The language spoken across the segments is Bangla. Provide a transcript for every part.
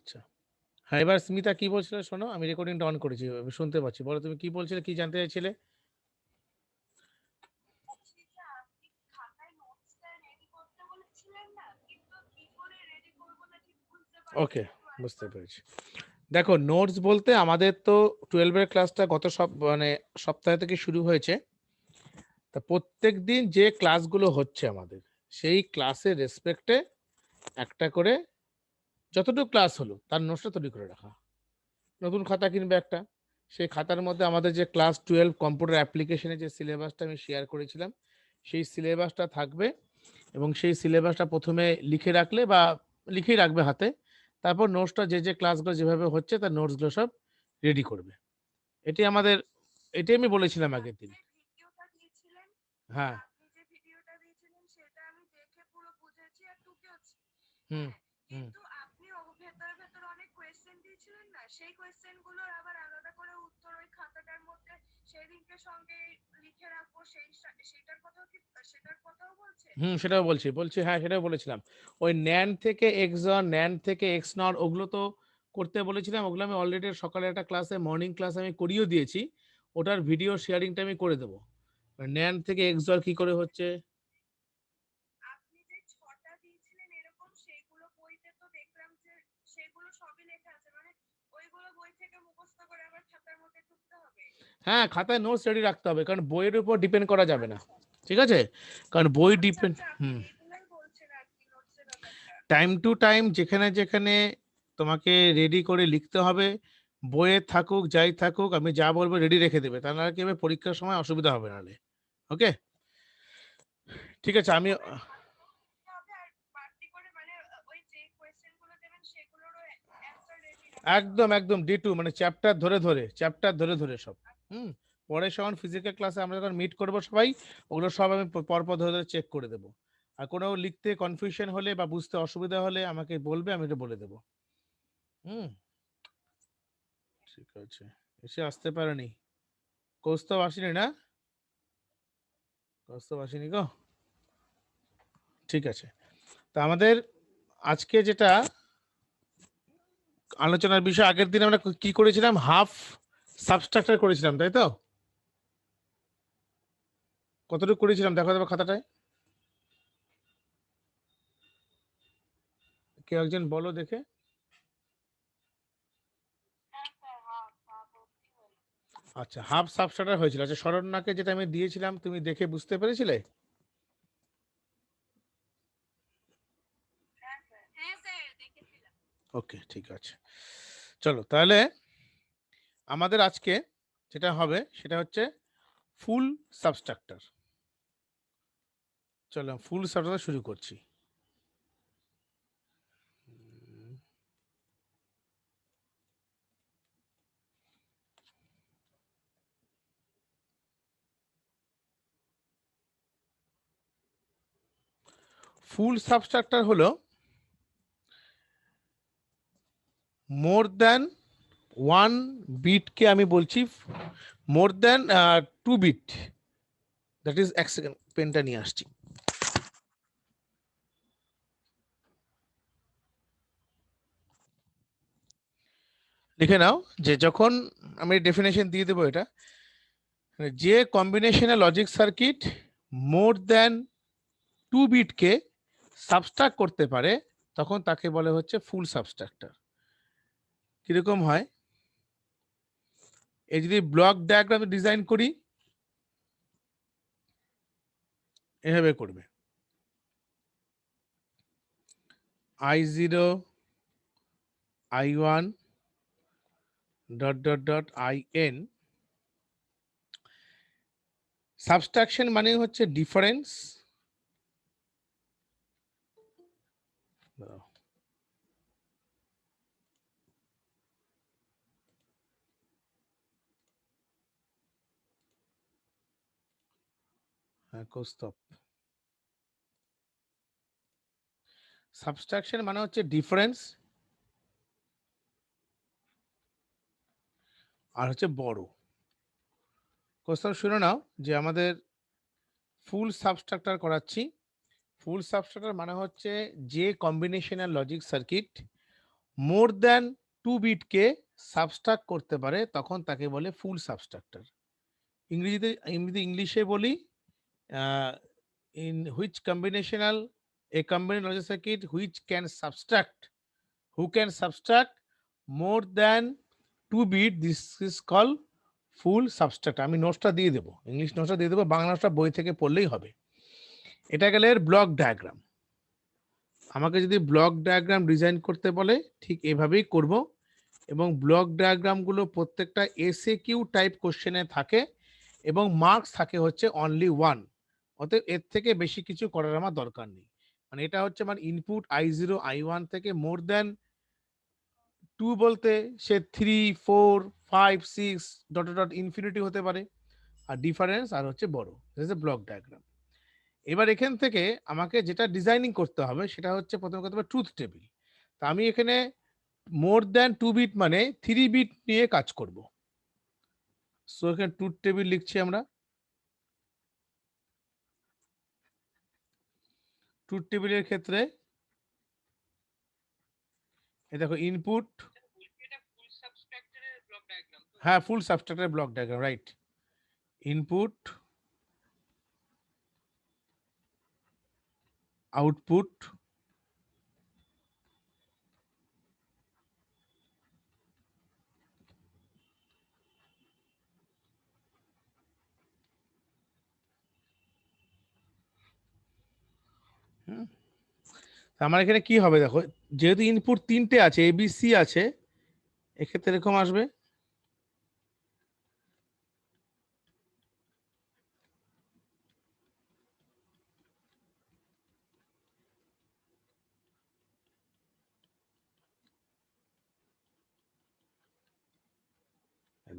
আচ্ছা, হ্যাঁ, এবার স্মিতা কি বলছিলে শোনো, আমি রেকর্ডিংটা অন করেছি, আমি শুনতে পাচ্ছি। বলো তুমি কি বলছিলে, কি জানতে চাইছিলে? ওকে, বুঝতে পেরেছি। দেখো, নোটস বলতে আমাদের তো 12-এর ক্লাসটা গত মানে সপ্তাহ থেকে শুরু হয়েছে। তা প্রত্যেক দিন যে ক্লাসগুলো হচ্ছে আমাদের, সেই ক্লাসের রেসপেক্টে একটা করে যতটুকু ক্লাস হলো তার নোটসটা তৈরি করে রাখা। নতুন খাতা কিনবে একটা, সেই খাতার মধ্যে আমাদের যে ক্লাস 12 কম্পিউটার অ্যাপ্লিকেশনে যে সিলেবাসটা আমি শেয়ার করেছিলাম, সেই সিলেবাসটা থাকবে। এবং সেই সিলেবাসটা প্রথমে লিখে রাখলে বা লিখেই রাখবে হাতে, তারপর নোটসটা যে যে ক্লাসগুলো যেভাবে হচ্ছে তার নোটসগুলো সব রেডি করবে। এটি আমাদের, এটাই আমি বলেছিলাম আগের দিন। হ্যাঁ, হুম হুম হুম, সেটাও বলছি, হ্যাঁ সেটাও বলেছিলাম। ওই ন্যান থেকে এক্সন, ন্যান থেকে এক্স নট, ওগুলো তো করতে বলেছিলাম। ওগুলো আমি অলরেডি সকালে একটা ক্লাসে, মর্নিং ক্লাস আমি করিয়েও দিয়েছি। ওটার ভিডিও শেয়ারিংটা আমি করে দেবো। ন্যান থেকে এক্সর কি করে হচ্ছে। হ্যাঁ, খাতায় নোটস রেডি রাখতে হবে, কারণ বইয়ের উপর ডিপেন্ড করা যাবে না। ঠিক আছে, কারণ বই depend, hmm, time to time যেখানে যেখানে তোমাকে রেডি করে লিখতে হবে, বইয়ে থাকুক যাই থাকুক, আমি যা বলবো রেডি রেখে দেবে, তা নাহলে কি হবে, পরীক্ষার সময় অসুবিধা হবে নাহলে। ওকে, ঠিক আছে। আমি একদম একদম D2, মানে চ্যাপ্টার ধরে ধরে সব। হুম, পরে যখন ফিজিক্যাল ক্লাসে আমরা যখন মিট করব সবাই, ওগুলো সব আমি পরপর ধরে ধরে চেক করে দেবো। আর কোনো লিখতে কনফিউশন হলে বা বুঝতে অসুবিধা হলে আমাকে বলবে, আমি এটা বলে দেবো। হুম, ঠিক আছে। এসে আসতে পারেনি, কৌস্তব আসেনি না? কৌস্তব আসেনি গো। ঠিক আছে, তা আমাদের আজকে যেটা আলোচনার বিষয়, আগের দিন আমরা কি করেছিলাম, হাফ সাবস্ট্রাকচার করেছিলাম, তাই তো? কতটুকু করেছিলাম দেখো দেখো খাতাটায়, কেউ একজন বলো দেখে। আচ্ছা, হাফ সাবস্ট্রাকচার হয়েছিল। আচ্ছা, শরণ্যাকে যেটা আমি দিয়েছিলাম তুমি দেখে বুঝতে পেরেছিলে? ওকে, ঠিক আছে। চলো তাহলে আমাদের আজকে যেটা হবে সেটা হচ্ছে ফুল সাবস্ট্রাকচার। চলো ফুল সাবস্ট্রাকচার শুরু করছি। ফুল সাবস্ট্রাকচার হলো মোর দ্যান ওয়ান বিটকে আমি বলছি more than 2 bit, that is, এক সেকেন্ড পেনটা নিয়ে আসছি। লিখে নাও যে যখন আমি ডেফিনেশন দিয়ে দেবো, এটা যে কম্বিনেশনে লজিক সার্কিট মোর দ্যান 2 বিটকে সাবস্ট্রাক্ট করতে পারে, তখন তাকে বলে হচ্ছে ফুল সাবস্ট্রাক্টর। কিরকম হয়, এই যদি ব্লক ডায়াগ্রাম ডিজাইন করি, এভাবে করবে, I0 I1 dot dot dot IN। Subtraction মানে হচ্ছে ডিফারেন্স, কৌস্তব, সাবস্ট্রাকশন মানে হচ্ছে ডিফারেন্স আর হচ্ছে বড়। কৌস্তব শুনে নাও যে আমাদের ফুল সাবস্ট্রাকচার করাচ্ছি। ফুল সাবস্ট্রাকচার মানে হচ্ছে যে combinational logic circuit more than 2 বিটকে সাবস্ট্রাক্ট করতে পারে তখন তাকে বলে ফুল সাবস্ট্রাক্টর। ইংলিশে বলি in which combinational a combined logic circuit which can subtract who can subtract more than 2 bit, this is called full subtract. আমি নোটসটা দিয়ে দেবো, ইংলিশ নোটসটা দিয়ে দেবো, বাংলা নোটসটা বই থেকে পড়লেই হবে। এটা গেলে এর ব্লক ডায়াগ্রাম। আমাকে যদি ব্লক ডায়াগ্রাম ডিজাইন করতে বলে ঠিক এভাবেই করব, এবং ব্লক ডায়াগ্রামগুলো প্রত্যেকটা এসএকিউ টাইপ কোশ্চেনে থাকে এবং মার্কস থাকে হচ্ছে অনলি 1। অতএব এর থেকে বেশি কিছু করার আমার দরকার নেই। মানে এটা হচ্ছে আমার ইনপুট I0 I1 থেকে মোর দ্যান 2 বলতে সে 3 4 5 6 ডট ডট ইনফিনিটি হতে পারে, আর ডিফারেন্স আর হচ্ছে বড়। This is block diagram. এবার এখান থেকে আমাকে যেটা ডিজাইনিং করতে হবে সেটা হচ্ছে প্রথমে করতে হবে ট্রুথ টেবিল। তা আমি এখানে মোর দ্যান 2 বিট মানে 3 বিট নিয়ে কাজ করব। সো এখানে ট্রুথ টেবিল লিখছি আমরা। ট্রুথ টেবিলের ক্ষেত্রে এই দেখো ইনপুট, হ্যাঁ ফুল সাবস্ট্রাক্টরের block diagram, right. Input, output, আমার এখানে কি হবে দেখো, যেহেতু ইনপুট 3টে আছে এবিসি আছে, এক্ষেত্রে এরকম আসবে।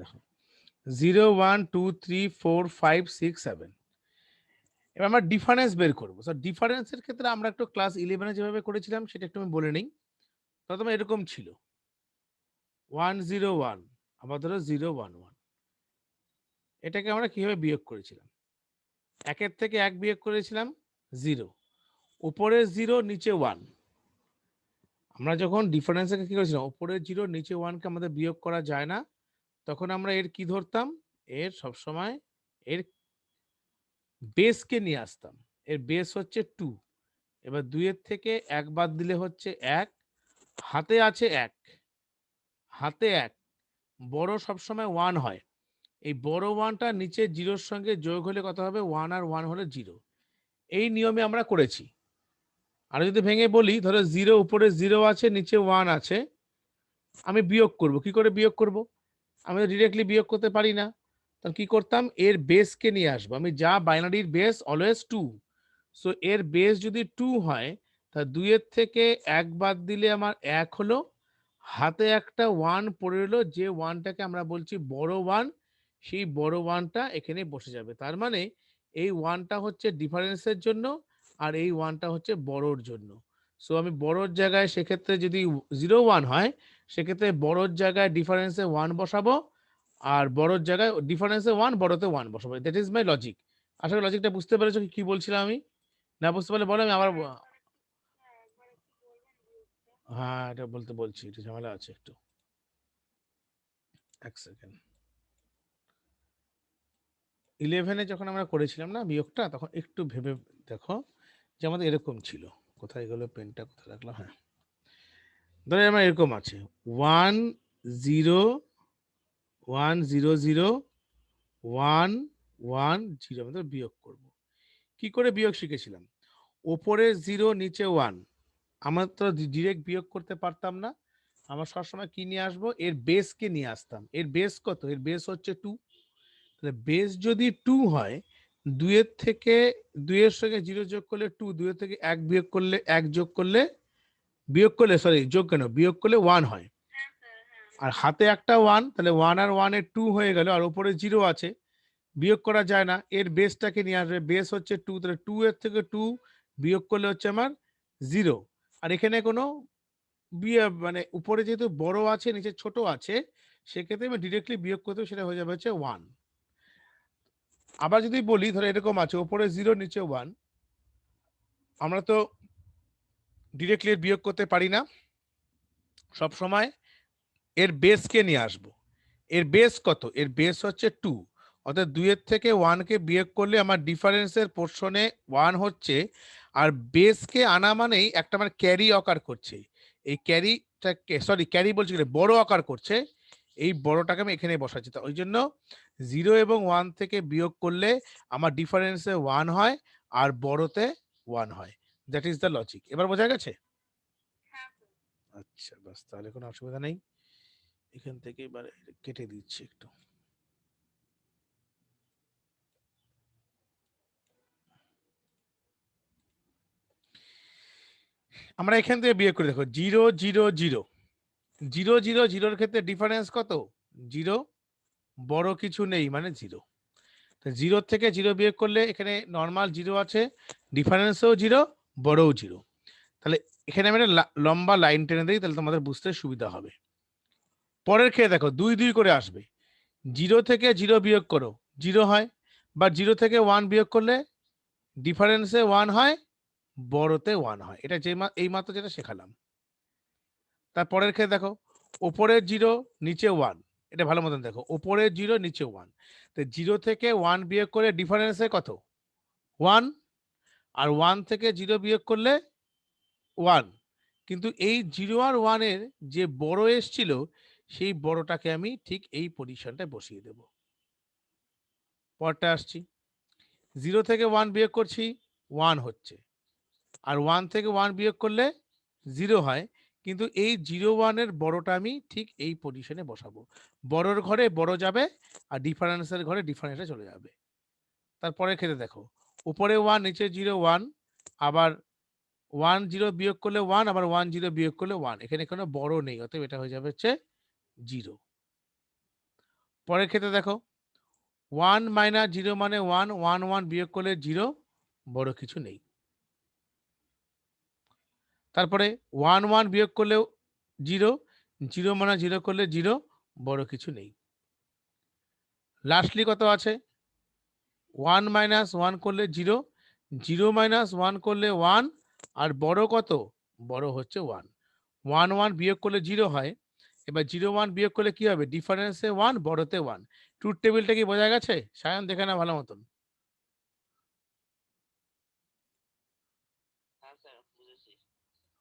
দেখো 0 1 2 3 4 5 6 7। এবার আমরা ডিফারেন্স বের করবো। ডিফারেন্সের ক্ষেত্রে আমরা একটু ক্লাস 11-এ যেভাবে করেছিলাম সেটা একটু আমি বলে নিই। প্রথমে এরকম ছিল 1 0 1, আবার ধরো 0 1 1। এটাকে আমরা কিভাবে বিয়োগ করেছিলাম? একের থেকে 1 বিয়োগ করেছিলাম 0, উপরে 0 নিচে 1। আমরা যখন ডিফারেন্সকে কি করেছিলাম, উপরে 0 নিচে 1কে আমাদের বিয়োগ করা যায় না, তখন আমরা এর কি ধরতাম, এর সবসময় এর বেসকে নিয়ে আসতাম। এর বেস হচ্ছে 2। এবার 2 এর থেকে 1 বাদ দিলে হচ্ছে 1, হাতে আছে 1, হাতে 1, বড় সবসময় 1 হয়। এই বড় 1টা নিচে 0-র সঙ্গে যোগ হলে কত হবে, 1 আর 1 হলে 0। এই নিয়মে আমরা করেছি। আর যদি ভেঙে বলি, ধরো 0 উপরে 0 আছে নিচে 1 আছে, আমি বিয়োগ করব। কি করে বিয়োগ করব? আমি ডিরেক্টলি বিয়োগ করতে পারি না, তাহলে কি করতাম, এর বেসকে নিয়ে আসবো। আমি যা বাইনারির বেস অলওয়েজ 2, সো এর বেস যদি 2 হয়, তা 2 এর থেকে 1 বাদ দিলে আমার 1 হলো, হাতে একটা 1 পড়ে রইলো, যে 1টাকে আমরা বলছি বড় 1, সেই বড় 1টা এখানে বসে যাবে। তার মানে এই 1টা হচ্ছে ডিফারেন্সের জন্য, আর এই 1টা হচ্ছে বড়র জন্য। সো আমি বড়র জায়গায় সেক্ষেত্রে যদি 0 1 হয়, সেক্ষেত্রে বড়র জায়গায় ডিফারেন্সে 1 বসাবো, আর বড়র জায়গায় ডিফারেন্সে 1, বড়তে 1 বসাবো। That is my logic. আশা করি লজিকটা বুঝতে পেরেছো কি বলছিলাম আমি? না বুঝতে পারলে বলো, আমি আবার। হ্যাঁ, এটা বলছি, এটা ঝামেলা আছে একটু। এক সেকেন্ড। 11-এ যখন আমরা করেছিলাম না বিয়োগটা, তখন একটু ভেবে দেখো যে আমাদের এরকম ছিল। কোথায় গেল পেনটা, কোথায় রাখলাম? হ্যাঁ, ধরো আমার এরকম আছে 1 0 1 0 0 1 1 0। আমাদের বিয়োগ করব। কি করে বিয়োগ শিখেছিলাম? ওপরে 0 নিচে 1, আমরা তো ডিরেক্ট বিয়োগ করতে পারতাম না। আমরা সবসময় কি নিয়ে আসবো, এর বেসকে নিয়ে আসতাম। এর বেস কত? এর বেস হচ্ছে 2। তাহলে বেস যদি 2 হয়, 2 এর থেকে 2 এর সঙ্গে 0 যোগ করলে 2, 2 এর থেকে 1 বিয়োগ করলে 1 যোগ করলে সরি যোগ কেন, বিয়োগ করলে 1 হয়। আর হাতে একটা 1, তাহলে 1 আর 1 এর 2 হয়ে গেল, আর উপরে 0 আছে, বিয়োগ করা যায় না। এর বেসটাকে নিয়ে আসবে, বেস হচ্ছে 2, তাহলে 2 এর থেকে 2 বিয়োগ করলে হচ্ছে আমার 0। আর এখানে কোনো মানে উপরে যেহেতু বড় আছে নিচে ছোট আছে, সেক্ষেত্রে আমি ডিরেক্টলি বিয়োগ করতে, সেটা হয়ে যাবে হচ্ছে 1। আবার যদি বলি, ধরো এরকম আছে উপরে 0 নিচে 1, আমরা তো ডিরেক্টলি বিয়োগ করতে পারি না, সব সময় এর বেসকে নিয়ে আসবো। এর বেস কত? এর বেস হচ্ছে 2, অর্থাৎ 2 এর থেকে 1 কে বিয়োগ করলে আমার ডিফারেন্সের পোর্শনে 1 হচ্ছে। আর বেসকে আনা মানেই একটা আমার ক্যারি অকার করছে। এই ক্যারিটাকে, সরি ক্যারি বলছি কি, বড় আকার করছে। এই বড়টাকে আমি এখানে বসাচ্ছি। তো ওই জন্য 0 এবং 1 থেকে বিয়োগ করলে আমার ডিফারেন্সে 1 হয় আর বড়তে 1 হয়। That is the logic. এবার বোঝা গেছে? আচ্ছা, বাস, তাহলে কোনো অসুবিধা নেই। এখান থেকে এবার কেটে দিচ্ছি একটু। আমরা এখান থেকে বিয়োগ করে দেখো, 0 0 0, 0 0 0-র ক্ষেত্রে ডিফারেন্স কত? 0, বড় কিছু নেই মানে 0। তো 0 থেকে 0 বিয়োগ করলে এখানে নর্মাল 0 আছে, ডিফারেন্সও 0, বড়ও 0। তাহলে এখানে আমি একটা লম্বা লাইন টেনে দিই, তাহলে তোমাদের বুঝতে সুবিধা হবে। পরের ক্ষেত্রে দেখো 2 2 করে আসবে। 0 থেকে 0 বিয়োগ করো, 0 হয়। বা 0 থেকে 1 বিয়োগ করলে ডিফারেন্সে 1 হয়, বড়তে 1 হয়। এটা যে এই মাত্র যেটা শেখালাম। তারপরের ক্ষেত্রে দেখো, ওপরের 0 নিচে 1, এটা ভালো মতন দেখো, ওপরের 0 নিচে 1। তো 0 থেকে 1 বিয়োগ করে ডিফারেন্সে কত? 1। আর 1 থেকে 0 বিয়োগ করলে 1। কিন্তু এই 0 আর 1 এর যে বড় এসছিল, সেই বড়টাকে আমি ঠিক এই পজিশনটায় বসিয়ে দেব। পরটা আসছি, 0 থেকে 1 বিয়োগ করছি, 1 হচ্ছে। আর 1 থেকে 1 বিয়োগ করলে 0 হয়। কিন্তু এই 0 1 এর বড়টা আমি ঠিক এই পজিশনে বসাবো। বড়র ঘরে বড় যাবে আর ডিফারেন্সের ঘরে ডিফারেন্সে চলে যাবে। তারপরে ক্ষেত্রে দেখো, উপরে 1 নিচে 0 1, আবার 1 0 বিয়োগ করলে 1, আবার 1 0 বিয়োগ করলে 1। এখানে কোনো বড় নেই, অতএব এটা হয়ে যাবে হচ্ছে 0। পরের ক্ষেত্রে দেখো, 1 মাইনাস 0 মানে 1, 1 1 বিয়োগ করলে 0, বড় কিছু নেই। তারপরে 1 1 বিয়োগ করলেও 0, 0 মানে 0 করলে 0, বড় কিছু নেই। লাস্টলি কত আছে? 1 মাইনাস 1 করলে 0, 0 মাইনাস 1 করলে 1, আর বড় কত? বড় হচ্ছে 1। 1 1 বিয়োগ করলে 0 হয়। এবার 0 1 বিয়োগ করলে কি হবে? ডিফারেন্সে 1, বড়তে 1। ট্রুথ টেবিলটা কি বোঝা গেছে? সায়ন দেখে না ভালো মতন।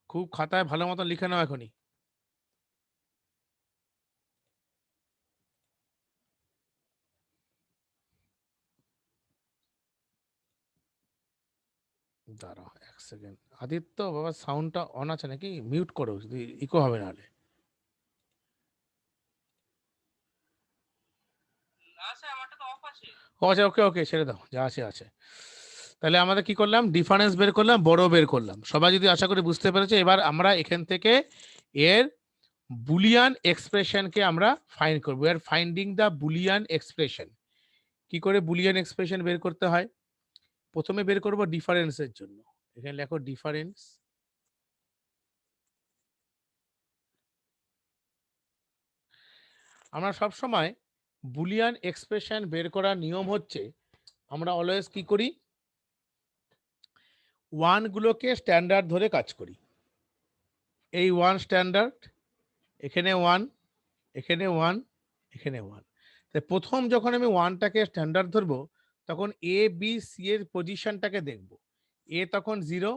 খুব খাতায় ভালো মতন লিখে নাও এখনই। দাঁড়াও 1 সেকেন্ড। আদিত্য বাবা, সাউন্ডটা অন আছে নাকি? মিউট করো, যদি ইকো হবে নাহলে। ও আচ্ছা, ওকে ওকে, ছেড়ে দাও, যা আছে আছে। তাহলে আমাদের কি করলাম? ডিফারেন্স বের করলাম, বড় বের করলাম। সবাই যদি আশা করি বুঝতে পেরেছে। এবার আমরা এখান থেকে এর বুলিয়ান এক্সপ্রেশনকে আমরা ফাইন্ড করব। এর ফাইন্ডিং দ্য বুলিয়ান এক্সপ্রেশন। কি করে বুলিয়ান এক্সপ্রেশন বের করতে হয়? প্রথমে বের করব ডিফারেন্সের জন্য। এখানে লেখো ডিফারেন্স। আমরা সব সময় বুলিয়ান এক্সপ্রেশন বের করার নিয়ম হচ্ছে, আমরা অলওয়েজ কি করি? 1 গুলোকে স্ট্যান্ডার্ড ধরে কাজ করি। এই 1 স্ট্যান্ডার্ড, এখানে 1, এখানে 1, এখানে 1। তাই প্রথম যখন আমি 1টাকে স্ট্যান্ডার্ড ধরবো, তখন এ বি সি এর পজিশনটাকে দেখব। এ তখন 0,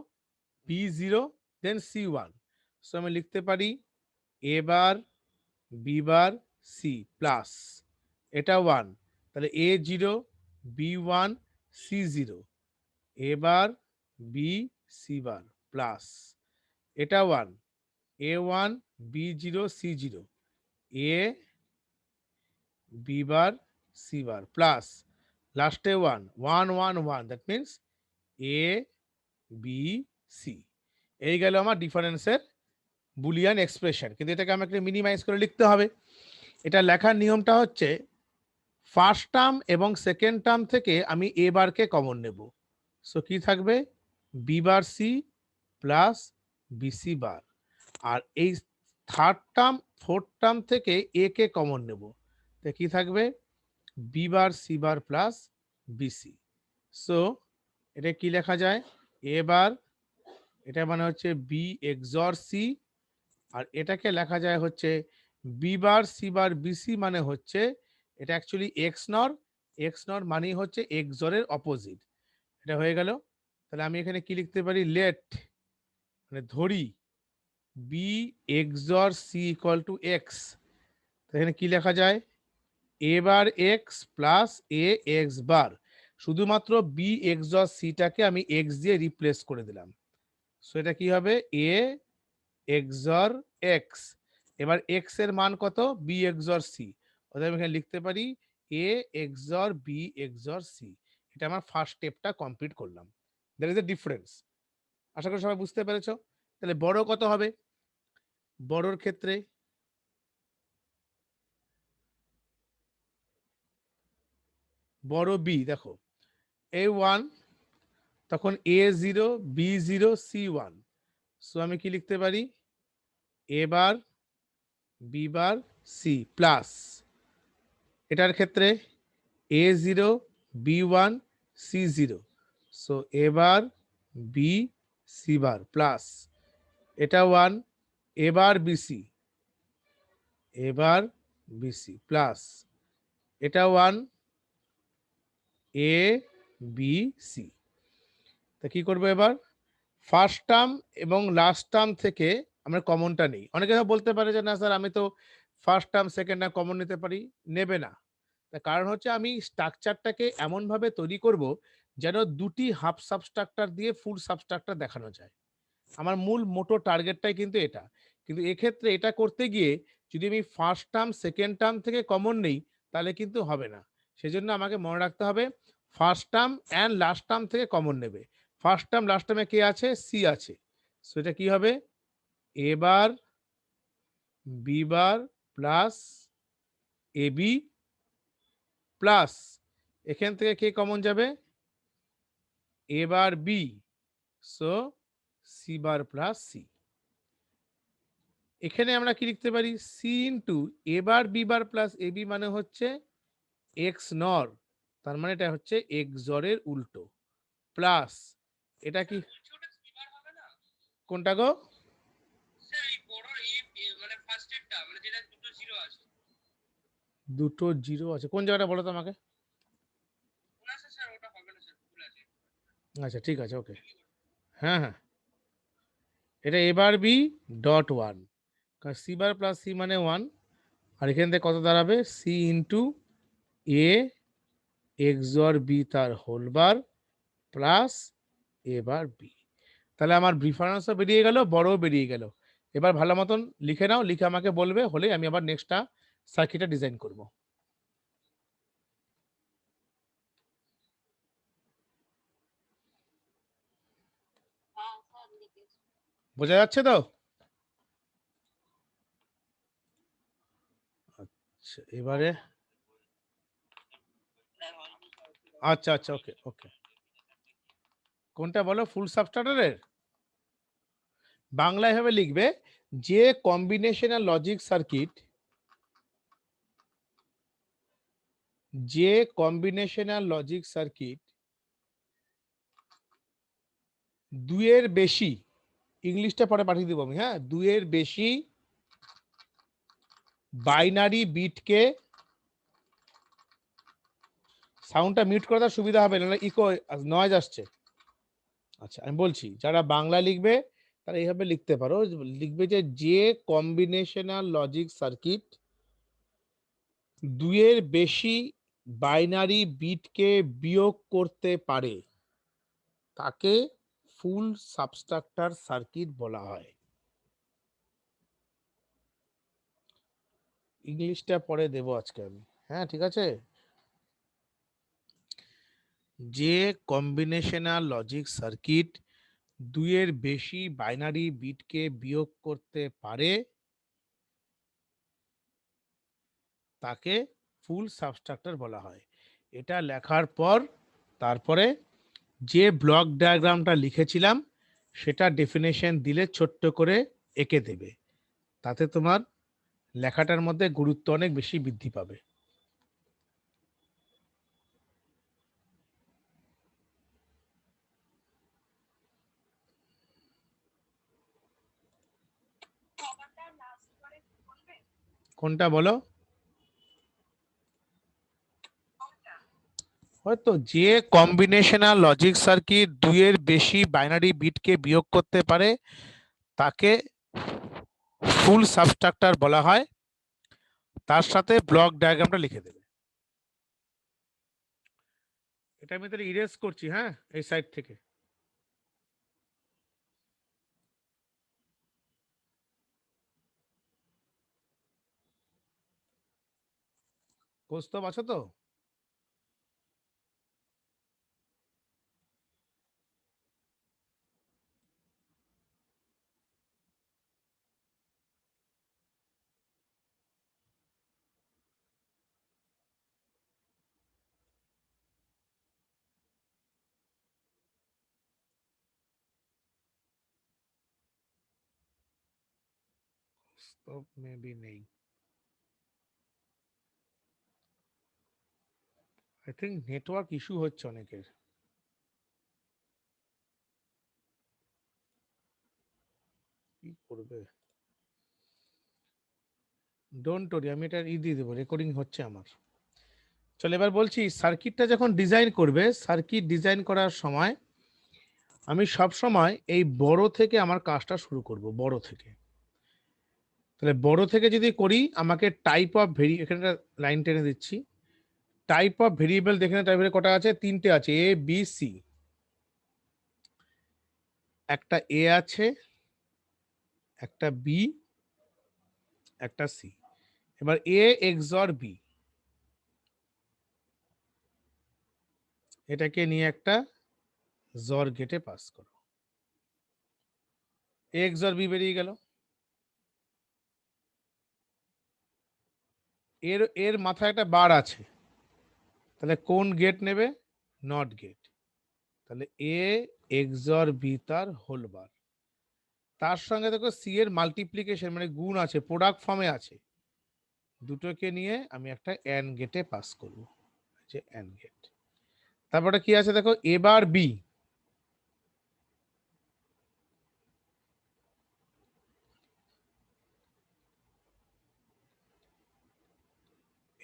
বি 0, দেন সি 1। সো আমি লিখতে পারি A bar, B bar, C plus, এটা 1। তাহলে A 0, B 1, C 0, A bar, B, C bar plus, এটা 1, A 1, B 0, C 0, A, B bar, C bar plus, লাস্টে 1 1 1 1, that means A, B, C. এই গেল আমার ডিফারেন্সের বুলিয়ান এক্সপ্রেশন। কিন্তু এটাকে আমাকে মিনিমাইজ করে লিখতে হবে। এটা লেখার নিয়মটা হচ্ছে, ফার্স্ট টার্ম এবং সেকেন্ড টার্ম থেকে আমি এ বারকে কমন নেব। সো কি থাকবে? B bar C plus BC bar. আর এই থার্ড টার্ম, ফোর্থ টার্ম থেকে এ কে কমন নেব। তো কি থাকবে? B bar C bar plus BC. So এটা কি লেখা যায়? এ বার, এটা মানে হচ্ছে বি এক্সর সি আর এটাকে লেখা যায় হচ্ছে B bar C bar BC, মানে হচ্ছে এটা অ্যাকচুয়ালি এক্স নর মানেই হচ্ছে এক্স জরের অপোজিট। এটা হয়ে গেল। তাহলে আমি এখানে কি লিখতে পারি, লেট মানে ধরি B XOR C equal to X. এখানে কি লেখা যায়, A bar X plus A X bar, শুধুমাত্র বি এক্স জর সিটাকে আমি এক্স দিয়ে রিপ্লেস করে দিলাম। সো এটা কি হবে, এ এক্সর এক্স। এবার এক্স এর মান কত, বি এক্সর সি, অর্থাৎ আমি এখানে লিখতে পারি A XOR B XOR C. এটা আমার ফার্স্ট স্টেপটা কমপ্লিট করলাম। That is a difference. আশা করি সবাই বুঝতে পেরেছো। তাহলে বড় কত হবে, বড়র ক্ষেত্রে বড় বি, দেখো এ ওয়ান, তখন A zero B zero C one. So আমি কি লিখতে পারি, A bar B bar C plus, এটার ক্ষেত্রে A zero B one C zero. So A bar B C bar plus, এটা one A bar BC, A bar BC plus, এটা ওয়ান এ বি সি। তা কি করবো এবার, ফার্স্ট টার্ম এবং লাস্ট টার্ম থেকে আমরা কমনটা নেই। অনেকে বলতে পারে যে না স্যার আমি তো first term second term common নিতে পারি, নেবে না। তার কারণ হচ্ছে আমি স্ট্রাকচারটাকে এমনভাবে তৈরি করব যেন দুটি হাফ সাবস্ট্রাকচার দিয়ে ফুল সাবস্ট্রাকচার দেখানো যায়। আমার মূল মোটো টার্গেটটাই কিন্তু এটা। কিন্তু এক্ষেত্রে এটা করতে গিয়ে যদি আমি ফার্স্ট টার্ম সেকেন্ড টার্ম থেকে কমন নেই তাহলে কিন্তু হবে না। সেজন্য আমাকে মনে রাখতে হবে first term and last term থেকে কমন নেবে। ফার্স্ট টার্ম লাস্ট টার্মে কে আছে, সি আছে। সো এটা কি হবে, A bar B bar plus A B plus, এখান থেকে কে কমন যাবে, A bar B, so C bar plus C. এখানে আমরা কি লিখতে পারি, C into A bar B bar plus A B, মানে হচ্ছে এক্স নর, তার মানে এটা হচ্ছে এক্স জরের উল্টো প্লাস, এটা কি কোনটা গো, দুটো জিরো আছে কোন জায়গাটা বলো তো আমাকে। আচ্ছা ঠিক আছে, ওকে, হ্যাঁ হ্যাঁ, এটা এবার বি ডট ওয়ান, কারণ সি বার প্লাস সি মানে ওয়ান। আর এখান থেকে কত দাঁড়াবে, সি ইন্টু এ এক্স জর বি তার whole bar plus A bar B. তাহলে আমার ডিফারেন্সও বেরিয়ে গেল, বড়ও বেরিয়ে গেল। এবার ভালো মতন লিখে নাও, লিখে আমাকে বলবে, হলে আমি আবার নেক্সটটা সার্কিটটা ডিজাইন করব। বোঝা যাচ্ছে তো? আচ্ছা এবারে, আচ্ছা আচ্ছা, ওকে ওকে, কোনটা বলো, ফুল সাবস্ট্রাটারের বাংলা এভাবে লিখবে, যে কম্বিনেশনাল লজিক সার্কিট, যে কম্বিনেশনাল লজিক সার্কিট দুইয়ের বেশি, ইংলিশটা পরে পাঠিয়ে দেবো আমি, হ্যাঁ, দুইয়ের বেশি বাইনারি বিটকে, সাউন্ডটা মিউট করে দেওয়ার সুবিধা হবে না, ইকো নয়েজ আসছে। আচ্ছা আমি বলছি, যারা বাংলা লিখবে তারা এইভাবে লিখতে পারো, লিখবে যে যে কম্বিনেশনাল লজিক সার্কিট দুইয়ের বেশি বাইনারি বিটকে বিয়োগ করতে পারে তাকে ফুল সাবস্ট্রাকচার সার্কিট বলা হয়। ইংলিশটা পরে দেবো আজকে আমি, হ্যাঁ ঠিক আছে। যে কম্বিনেশনাল লজিক সার্কিট দুইয়ের বেশি বাইনারি বিটকে বিয়োগ করতে পারে তাকে ফুল সাবস্ট্রাকচার বলা হয়। এটা লেখার পর তারপরে যে ব্লক ডায়াগ্রামটা লিখেছিলাম সেটা ডেফিনেশন দিলে ছোট্ট করে এঁকে দেবে, তাতে তোমার লেখাটার মধ্যে গুরুত্ব অনেক বেশি বৃদ্ধি পাবে। কোনটা বলো? হয়তো যে কম্বিনেশনাল লজিক সার্কিট দুইয়ের বেশি বাইনারি বিটকে বিয়োগ করতে পারে তাকে ফুল সাবস্ট্রাক্টর বলা হয়। তার সাথে ব্লক ডায়াগ্রামটা লিখে দেবে। এটা আমি তাহলে ইরেজ করছি, হ্যাঁ, এই সাইড থেকে। কৌস্তব আছো তো? কৌস্তব মেবি নেই, আই থিঙ্ক নেটওয়ার্ক ইস্যু হচ্ছে অনেকের। কি করবে? ডোন্ট ওরি, আমি এটা দিয়ে দেবো, রেকর্ডিং হচ্ছে আমার। চলো এবার বলছি, সার্কিটটা যখন ডিজাইন করবে, সার্কিট ডিজাইন করার সময় আমি সব সময় এই বড় থেকে আমার কাজটা শুরু করব, বড় থেকে। তাহলে বড় থেকে যদি করি, আমাকে টাইপ অফ এখানে লাইন টেনে দিচ্ছি। টাইপ অফ ভেরিয়েবল দেখে টাইপের কটা আছে? তিনটে আছে, এ বি সি। একটা এ আছে, একটা বি, একটা সি। এবার এ এক্সঅর বি, এটাকে নিয়ে একটা জর গেটে পাস করো। এ এক্সঅর বি বেরিয়ে গেল। এর এর মাথায় একটা বার আছে, তাহলে কোন গেট নেবে? Not gate. তাহলে এ এক্সঅর বি তার হোল বার। তার সঙ্গে দেখো সি এর মাল্টিপ্লিকেশন মানে গুণ আছে, প্রোডাক্ট ফর্মে আছে। দুটোকে নিয়ে আমি একটা এন্ড গেটে পাস করব, যে এন্ড গেট। তারপরে কি আছে দেখো, এবার বি,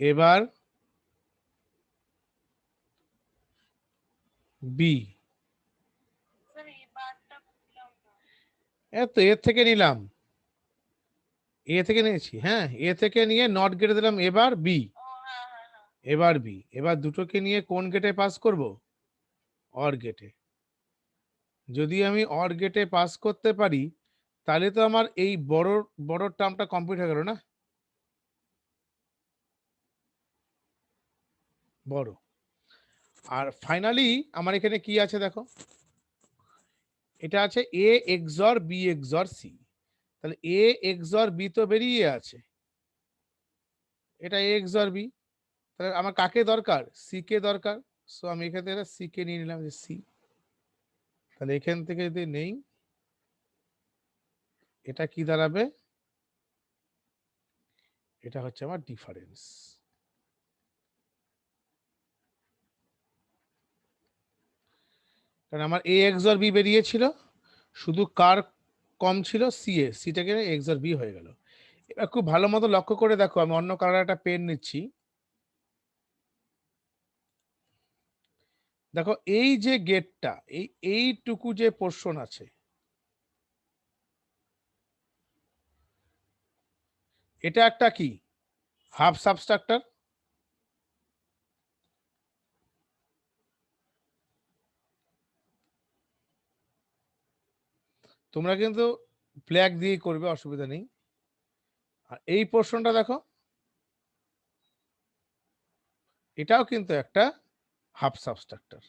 এবার বি। তো এর থেকে নিলাম, এ থেকে নিয়েছি, হ্যাঁ, এ থেকে নিয়ে নট গেটে দিলাম, এবার বি, এবার বি। এবার দুটোকে নিয়ে কোন গেটে পাস করব? অর গেটে। যদি আমি অর গেটে পাস করতে পারি, তাহলে তো আমার এই বড় বড় টার্মটা কমপ্লিট হয়ে গেল না? বড়। আর ফাইনালি আমার এখানে কি আছে দেখো, এটা আছে এ এক্সঅর বি এক্সঅর সি। তাহলে এ এক্সঅর বি তো বেরিয়ে আছে, এটা এ এক্সঅর বি। তাহলে আমার কাকে দরকার? সি কে দরকার। সো আমি এখান থেকে সি কে নিয়ে নিলাম, যে সি। তাহলে এখান থেকে যদি নেই, এটা কি দাঁড়াবে? এটা হচ্ছে আমার ডিফারেন্স। কারণ আমার এ এক্সঅর বি বেরিয়েছিল, শুধু কার কম ছিল? সি এ, সিটাকে এক্সঅর বি হয়ে গেল। এবার খুব ভালো মতো লক্ষ্য করে দেখো, আমি অন্য কালার একটা পেন নিচ্ছি। দেখো এই যে গেটটা, এইটুকু যে পোর্শন আছে, এটা একটা কি হাফ সাবস্ট্রাক্টর। তোমরা কিন্তু ব্ল্যাক দিয়ে করবে, অসুবিধা নেই। আর এই পোর্শনটা দেখো, এটাও কিন্তু একটা হাফ সাবস্ট্রাক্টর।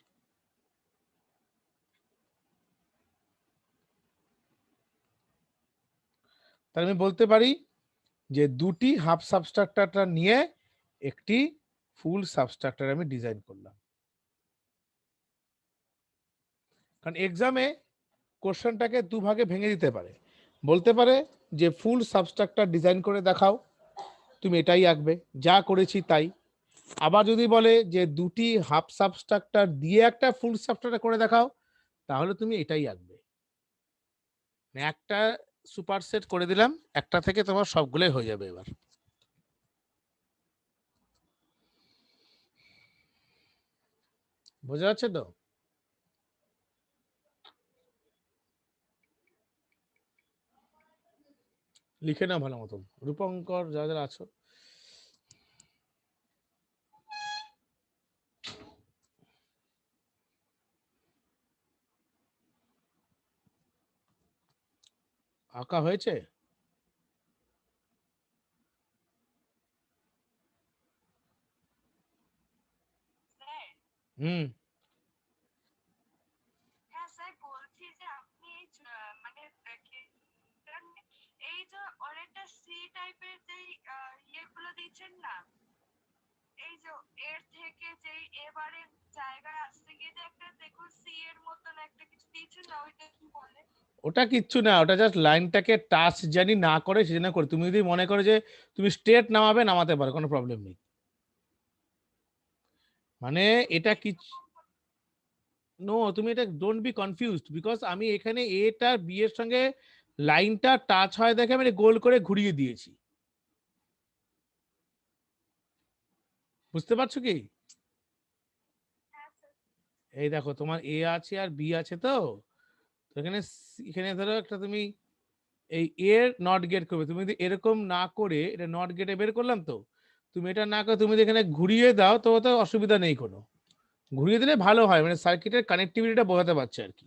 তাহলে আমি বলতে পারি যে দুটি হাফ সাবস্ট্রাক্টরটা নিয়ে একটি ফুল সাবস্ট্রাক্টর আমি ডিজাইন করলাম। কারণ এক্সামে কোশ্চেনটাকে দুভাগে ভেঙে দিতে পারে, বলতে পারে যে ফুল সাবস্ট্রাক্টর ডিজাইন করে দেখাও, তুমি এটাই আঁকবে, যা করেছি তাই। আবার যদি বলে যে দুটি হাফ সাবস্ট্রাক্টর দিয়ে একটা ফুল সাবস্ট্রাক্টর করে দেখাও, তাহলে তুমি এটাই আঁকবে। একটা সুপারসেট করে দিলাম, একটা থেকে তোমার সবগুলোই হয়ে যাবে এবার। বোঝা যাচ্ছে তো? লিখে নাও ভালো মতন, রূপঙ্কর যারা যারা আছো। আঁকা হয়েছে? হুম। হ্যাঁ স্যার, বলছি যে আপনি মানে এই যে অনেকটা সি টাইপের যে ইয়েগুলো দিচ্ছেন না, এই যে এর থেকে যে এবারে জায়গায় আসতে গিয়ে যে একটা দেখুন সি এর মতন একটা কিছু দিচ্ছেন না, ওইটা কি বলে? ওটা কিচ্ছু না, ওটা জাস্ট লাইনটাকে টাচ জানি না করে সেজন্য করে। তুমি যদি মনে করো যে তুমি স্ট্রেট নামাবে, নামাতে পারো, কোনো প্রবলেম নেই। মানে এটা কি, নো তুমি এটা ডোন্ট বি কনফিউজড, বিকজ আমি এখানে এটা বি এর সঙ্গে লাইনটা টাচ হয় দেখে আমি গোল করে ঘুরিয়ে দিয়েছি। বুঝতে পারছো কি? এই দেখো তোমার এ আছে আর বি আছে, তো তো এখানে এখানে ধরো একটা তুমি এই এর নট গেট করবে। তুমি যদি এরকম না করে এটা নট গেটে বের করলাম, তো তুমি এটা না করে তুমি যদি এখানে ঘুরিয়ে দাও তো তো অসুবিধা নেই কোনো। ঘুরিয়ে দিলে ভালো হয়, মানে সার্কিটের কানেক্টিভিটিটা বোঝাতে পারছে আর কি।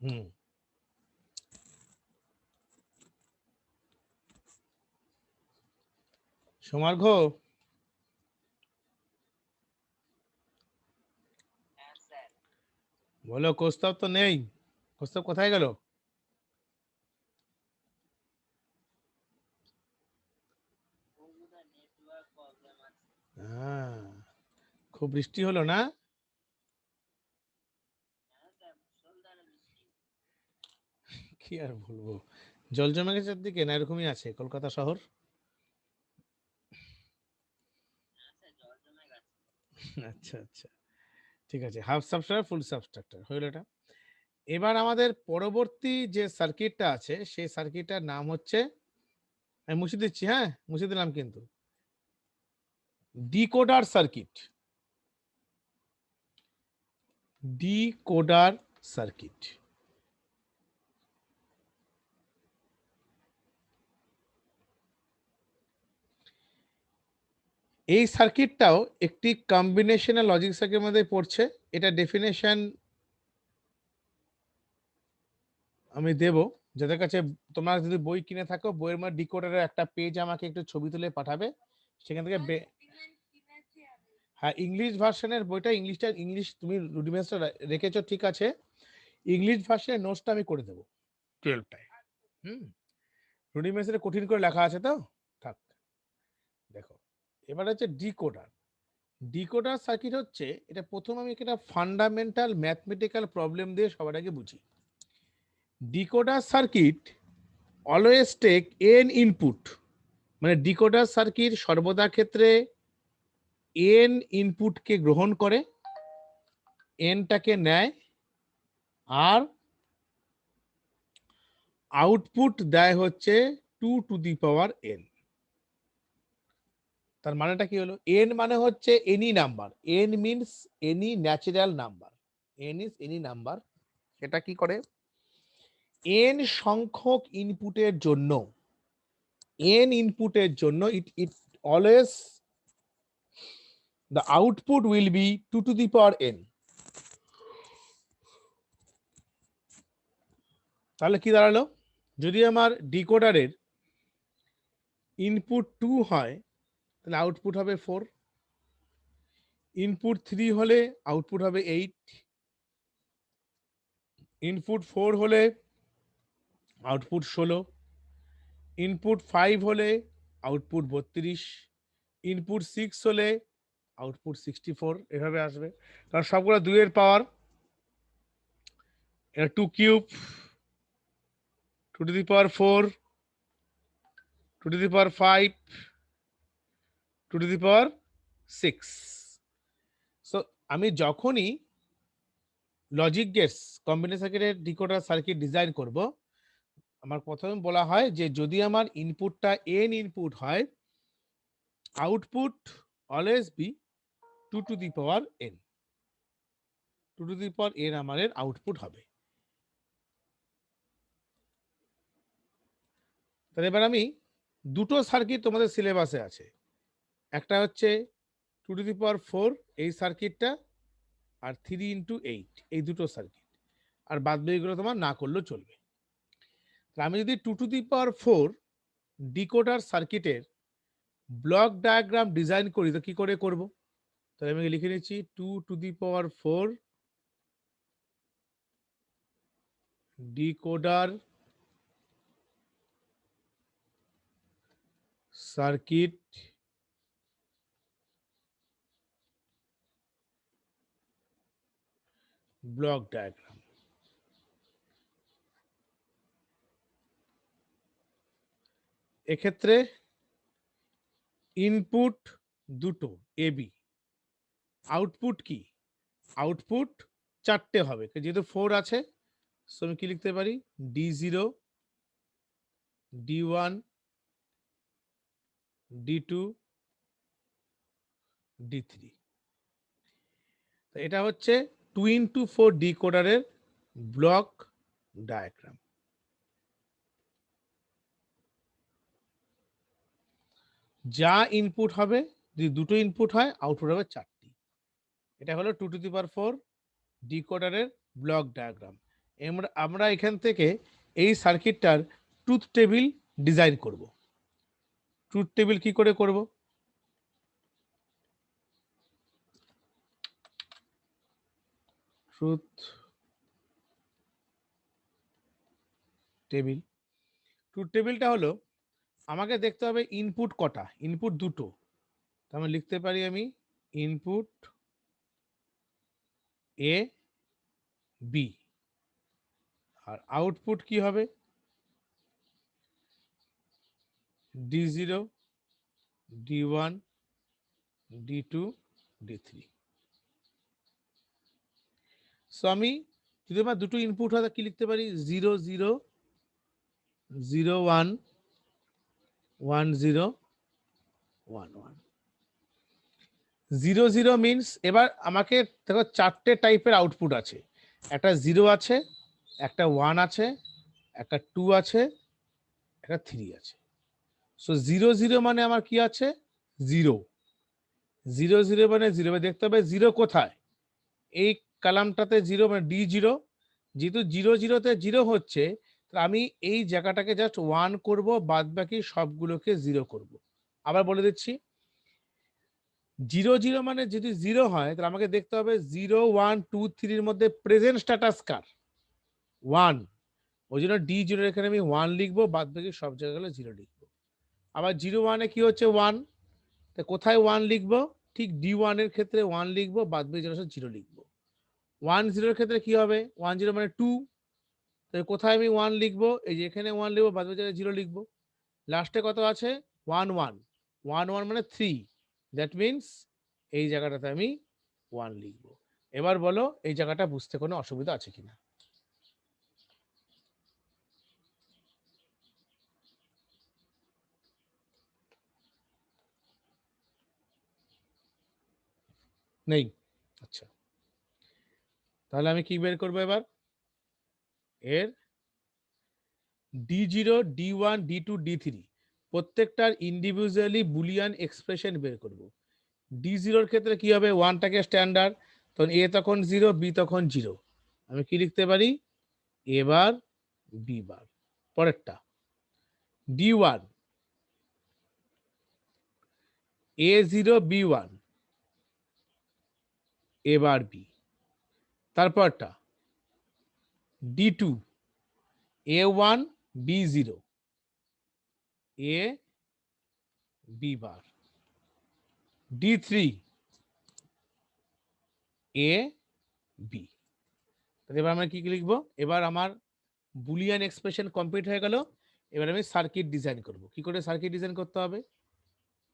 হুম। সমার্ঘ, বলো। কোস্তাব তো নেই, কোস্তাব কোথায় গেল? হ্যাঁ, খুব বৃষ্টি হলো না? কি আর বলবো, জল জমে গেছে দিকে না, এরকমই আছে কলকাতা শহর। আচ্ছা আচ্ছা, ঠিক আছে। হাফ সাবস্ট্রাক্টর ফুল সাবস্ট্রাক্টর হইল এটা। এবার আমাদের পরবর্তী যে সার্কিটটা আছে সেই সার্কিটটার নাম হচ্ছে, আমি মুছে দিচ্ছি, হ্যাঁ মুছে দিলাম কিন্তু, ডিকোডার সার্কিট। ডিকোডার সার্কিট, এই সার্কিটটাও একটি কম্বিনেশনাল লজিক সার্কিটের মধ্যে পড়ছে। এটা ডেফিনেশন আমি দেব, যাদের কাছে তোমরা যদি বই কিনে থাকো, বইয়ের মধ্যে ডিকোডারের একটা পেজ আমাকে একটু ছবি তুলে পাঠাবে, সেখান থেকে হ্যাঁ ইংলিশ ভার্সনের বইটা, ইংলিশ তুমি রুডিমেন্টসটা রেখেছো ঠিক আছে, ইংলিশ ভার্সনের নোটসটা আমি করে দেবো 12টায়। হুম। রুডিমেন্টসে কঠিন করে লেখা আছে তো, থাক। দেখো, এবার হচ্ছে ডিকোডার। ডিকোডার সার্কিট হচ্ছে, এটা প্রথম আমি একটা ফান্ডামেন্টাল ম্যাথমেটিক্যাল প্রবলেম দিয়ে সবার আগে বুঝি। Decoder circuit always take N input, মানে ডিকোডার সার্কিট সর্বদা ক্ষেত্রে এন ইনপুটকে গ্রহণ করে, এনটাকে নেয়, আর আউটপুট দেয় হচ্ছে 2 টু দি পাওয়ার n। তার মানেটা কি হলো? এন মানে হচ্ছে any number, N means any natural number, N is any number. সেটা কি করে, এন সংখ্যক ইনপুটের জন্য, এন ইনপুটের জন্য it it always the output will be 2 to the power n। তাহলে কি দাঁড়ালো, যদি আমার ডিকোডারের ইনপুট 2 হয় তাহলে আউটপুট হবে 4, ইনপুট 3 হলে আউটপুট হবে 8, ইনপুট 4 হলে আউটপুট 16, ইনপুট 5 হলে আউটপুট 32, ইনপুট 6 হলে আউটপুট 64, এভাবে আসবে। কারণ সবগুলো 2 এর পাওয়ার, এটা 2 cube, 2 to the power 4, 2 to the power 5, 2 to the power 6। So আমি যখনই লজিক গেটস কম্বিনেশন সার্কিটের ডিকোডার সার্কিট ডিজাইন করব, আমার প্রথমে বলা হয় যে যদি আমার ইনপুটটা এন ইনপুট হয়, output always be 2 to the power n। 2 to the power n আমাদের আউটপুট হবে। তাহলে এবার আমি দুটো সার্কিট তোমাদের সিলেবাসে আছে, একটা হচ্ছে 2 টু দি পাওয়ার 4 এই সার্কিটটা, আর 3 ইন্টু 8 এই দুটো সার্কিট, আর বাদ বাকিগুলো তোমার না করলেও চলবে। আমি যদি 2 টু দি পাওয়ার 4 ডিকোডার সার্কিটের ব্লক ডায়াগ্রাম ডিজাইন করি তো কি করে করব? তাহলে আমি লিখে নিচ্ছি 2 to the power 4 decoder circuit block diagram. এক্ষেত্রে ইনপুট দুটো এ বি, আউটপুট কি? আউটপুট চারটে হবে, যেহেতু 4 আছে, সো আমি কি লিখতে পারি D0 D1 D2 D3। এটা হচ্ছে 2 ইন্টু 4 ডিকোডারের ব্লক ডায়াগ্রাম। যা ইনপুট হবে, যদি দুটো ইনপুট হয় আউটপুট হবে 4টি। এটা হলো 2 টু দি পাওয়ার 4 ডিকোডারের ব্লক ডায়াগ্রাম। আমরা এখান থেকে এই সার্কিটটার ট্রুথ টেবিল ডিজাইন করব। ট্রুথ টেবিল কি করে করব? ট্রুথ টেবিল, ট্রুথ টেবিলটা হলো আমাকে দেখতে হবে ইনপুট কটা, ইনপুট দুটো, তাহলে লিখতে পারি আমি input A B, R output কি হবে D0 D1 D2 D3। So আমি যদি আমার দুটো ইনপুট হয় কি লিখতে পারি 0 0 0 1 1 0 1 1। 0 0 মিনস এবার আমাকে দেখো চারটে টাইপের আউটপুট আছে, একটা 0 আছে, একটা 1 আছে, একটা 2 আছে, একটা 3 আছে। সো 0 0 মানে আমার কি আছে 0, 0 0 মানে 0, দেখতে হবে 0 কোথায়, এই কলামটাতে 0 মানে D0, যেহেতু 0 0 তে 0 হচ্ছে, আমি এই জায়গাটাকে জাস্ট 1 করব, বাদ বাকি সবগুলোকে 0 করব। আবার বলে দিচ্ছি 0 0 মানে যদি 0 হয় তাহলে আমাকে দেখতে হবে 0 1 2 3 এর মধ্যে প্রেজেন্ট স্ট্যাটাস কার 1, ওই জন্য D0 এখানে আমি 1 লিখবো, বাদ বাকি সব জায়গায় 0 লিখবো। আবার 0 1 এ কি হচ্ছে 1, তো কোথায় 1 লিখবো, ঠিক D1 এর ক্ষেত্রে 1 লিখবো, বাদ বাকি 0 লিখবো। 1 0 এর ক্ষেত্রে কি হবে 1 0 মানে 2, তাহলে কোথায় আমি 1 লিখবো, এই যে এখানে 1 লিখবো, বাদ বাকি জায়গায় 0 লিখবো। লাস্টে কত আছে 1 1, 1 1 মানে 3, দ্যাট মিনস এই জায়গাটাতে আমি 1 লিখবো। এবার বলো এই জায়গাটা বুঝতে কোনো অসুবিধা আছে কিনা? নেই? আচ্ছা, তাহলে আমি কি বের করবো এবার, এর D0 D1 D2 D3 প্রত্যেকটার ইন্ডিভিজুয়ালি বুলিয়ান এক্সপ্রেশন বের করব। D0 এর ক্ষেত্রে কি হবে 1টাকে স্ট্যান্ডার্ড, তখন A তখন 0 B তখন 0, আমি কি লিখতে পারি A বার B বার। পরেরটা D1 A0 B1 A bar B। তারপরটা D2 A1 B0 A B bar. D3 A B। এবার আমরা কি কি লিখবো, এবার আমার বুলিয়ান এক্সপ্রেশন কমপ্লিট হয়ে গেল। এবার আমি সার্কিট ডিজাইন করব। কি করে সার্কিট ডিজাইন করতে হবে,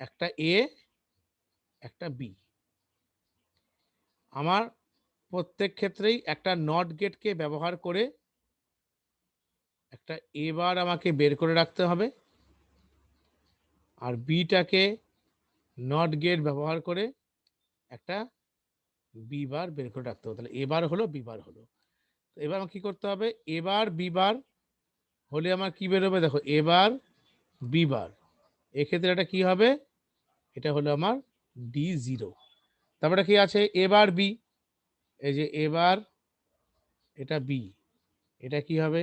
একটা এ একটা বি। আমার প্রত্যেক ক্ষেত্রেই একটা নট গেটকে ব্যবহার করে একটা এ বার আমাকে বের করে রাখতে হবে, আর বিটাকে নট গেট ব্যবহার করে একটা বি বার বের করে রাখতে হবে। তাহলে এবার হলো বি বার হলো। তো এবার আমার কি করতে হবে, এবার বি বার হলে আমার কি বেরোবে, দেখো এবার বি বার, এক্ষেত্রে এটা কি হবে, এটা হলো আমার ডি জিরো। তারপরে কি আছে, এবার বি, এই যে এবার এটা বি, এটা কি হবে,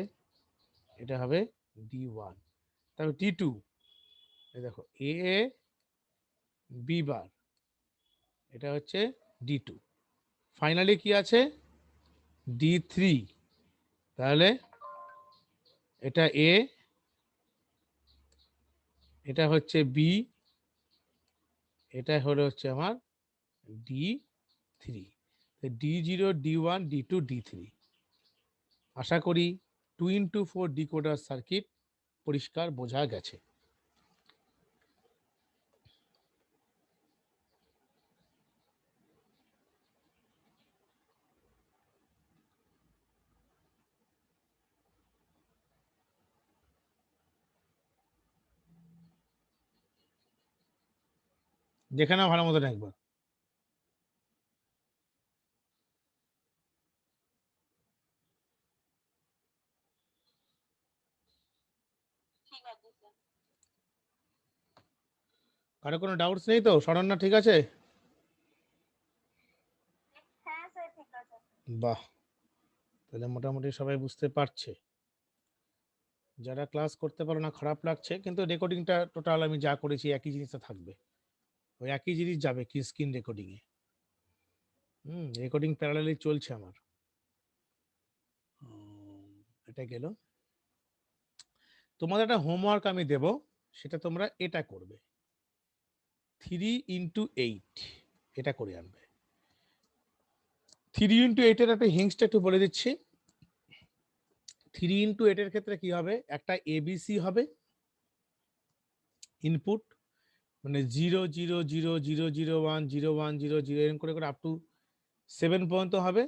এটা হবে ডি ওয়ান। তারপর ডি টু, এই দেখো এ বি বার, এটা হচ্ছে ডি টু। ফাইনালি কি আছে, ডি থ্রি, তাহলে এটা এ, এটা হচ্ছে বি, এটা হলো হচ্ছে আমার D three. D zero, D one, D two, D three. আশা করি 2x4 ডিকোডার সার্কিট পরিষ্কার বোঝা গেছে। দেখে নাও ভালো মতন একবার। ঠিক আছে স্যার। কারো কোনো ডাউটস নেই তো, শরণ্যা ঠিক আছে? হ্যাঁ স্যার ঠিক আছে। বাহ, তাহলে মোটামুটি সবাই বুঝতে পারছে। যারা ক্লাস করতে পারো না খারাপ লাগছে, কিন্তু রেকর্ডিংটা টোটাল আমি যা করেছি একই জিনিসটা থাকবে, ওই একই জিনিস যাবে কি স্ক্রিন রেকর্ডিং এ। রেকর্ডিং প্যারালালি চলছে আমার। এটা গেল। তোমাদের একটা হোমওয়ার্ক আমি দেব, সেটা তোমরা এটা করবে, 3x8 এটা করে আনবে। 3x8 এর একটা হিংসটা একটু বলে দিচ্ছি। 3x8 এর ক্ষেত্রে কি হবে, একটা এবিসি হবে ইনপুট, মানে 0 0 0 0 0 1 0 1 0 0 এরকম করে করে আপ টু 7 পর্যন্ত হবে।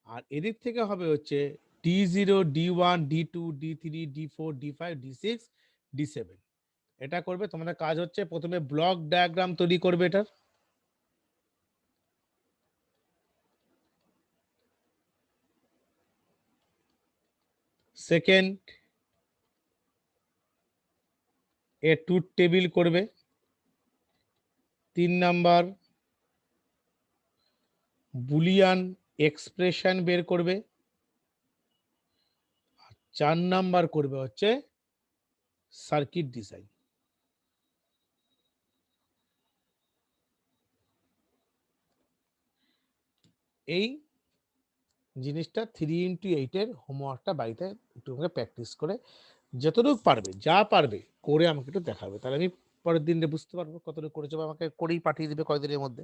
আর এদিক থেকে হবে হচ্ছে D0 D1 D2 D3 D4 D5 D6 D7। এটা করবে, তোমাদের কাজ হচ্ছে প্রথমে ব্লক ডায়াগ্রাম তৈরি করবে এটার, সেকেন্ড এ ট্রুথ টেবিল করবে, 3 নাম্বার বুলিয়ান এক্সপ্রেশন বের করবে, 4 নাম্বার করবে হচ্ছে সার্কিট ডিজাইন। এই জিনিসটা 3x8 এর হোমওয়ার্কটা বাড়িতে একটু প্র্যাকটিস করে যতটুকু পারবে, যা পারবে করে আমাকে একটু দেখাবে, তাহলে আমি পরের দিনে বুঝতে পারবো কতটুকু করেছো, বা আমাকে করেই পাঠিয়ে দিবে কয়েকদিনের মধ্যে।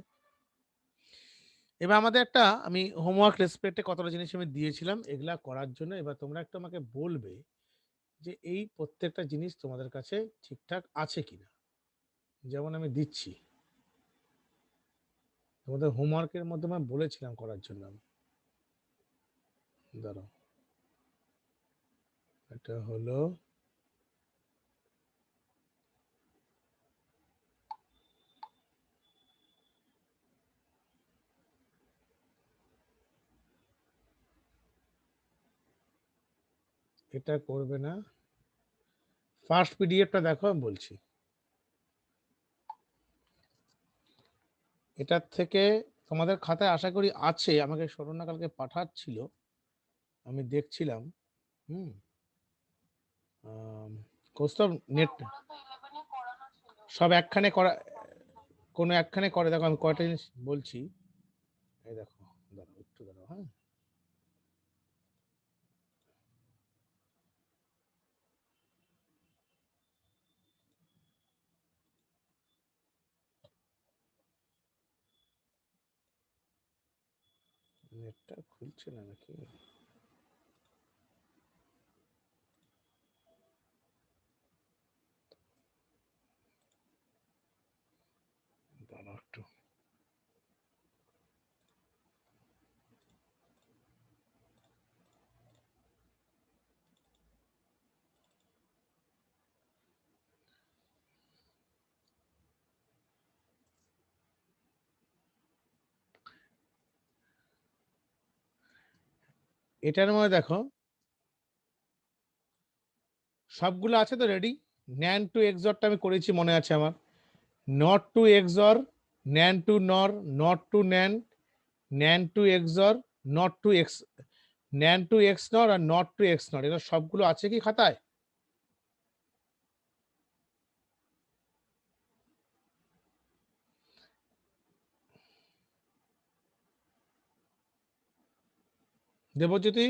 এবার আমাদের একটা, আমি হোমওয়ার্ক রেসপেক্টে কতটা জিনিস আমি দিয়েছিলাম এগুলা করার জন্য, এবার তোমরা একটু আমাকে বলবে যে এই প্রত্যেকটা জিনিস তোমাদের কাছে ঠিকঠাক আছে কিনা। যেমন আমি দিচ্ছি তোমাদের হোমওয়ার্কের মধ্যে আমি বলেছিলাম করার জন্য, আমি ধরো এটা হলো এটা করবে না, ফার্স্ট পিডিএফটা দেখো আমি বলছি। এটার থেকে তোমাদের খাতায় আশা করি আছে, আমাকে শরণ্যা কালকে পাঠাচ্ছিল, আমি দেখছিলাম। হুম কৌস্তব নেট সব একখানে করা, কোনো একখানে করে, দেখো আমি কয়টা জিনিস বলছি, এই দেখো, দাঁড়াও একটু দাঁড়াও, হ্যাঁ নেটটা খুলছে না নাকি, দাঁড়াও একটু। এটার মধ্যে দেখো সবগুলো আছে তো রেডি। ন্যান টু এক্সরটা আমি করেছি, মনে আছে আমার। Not to XOR, NAND to NOR, not to NAND, NAND to XOR, not to X, NAND to XNOR আর নট টু এক্স নট, এটা সবগুলো আছে কি খাতায়? দেবজ্যোতি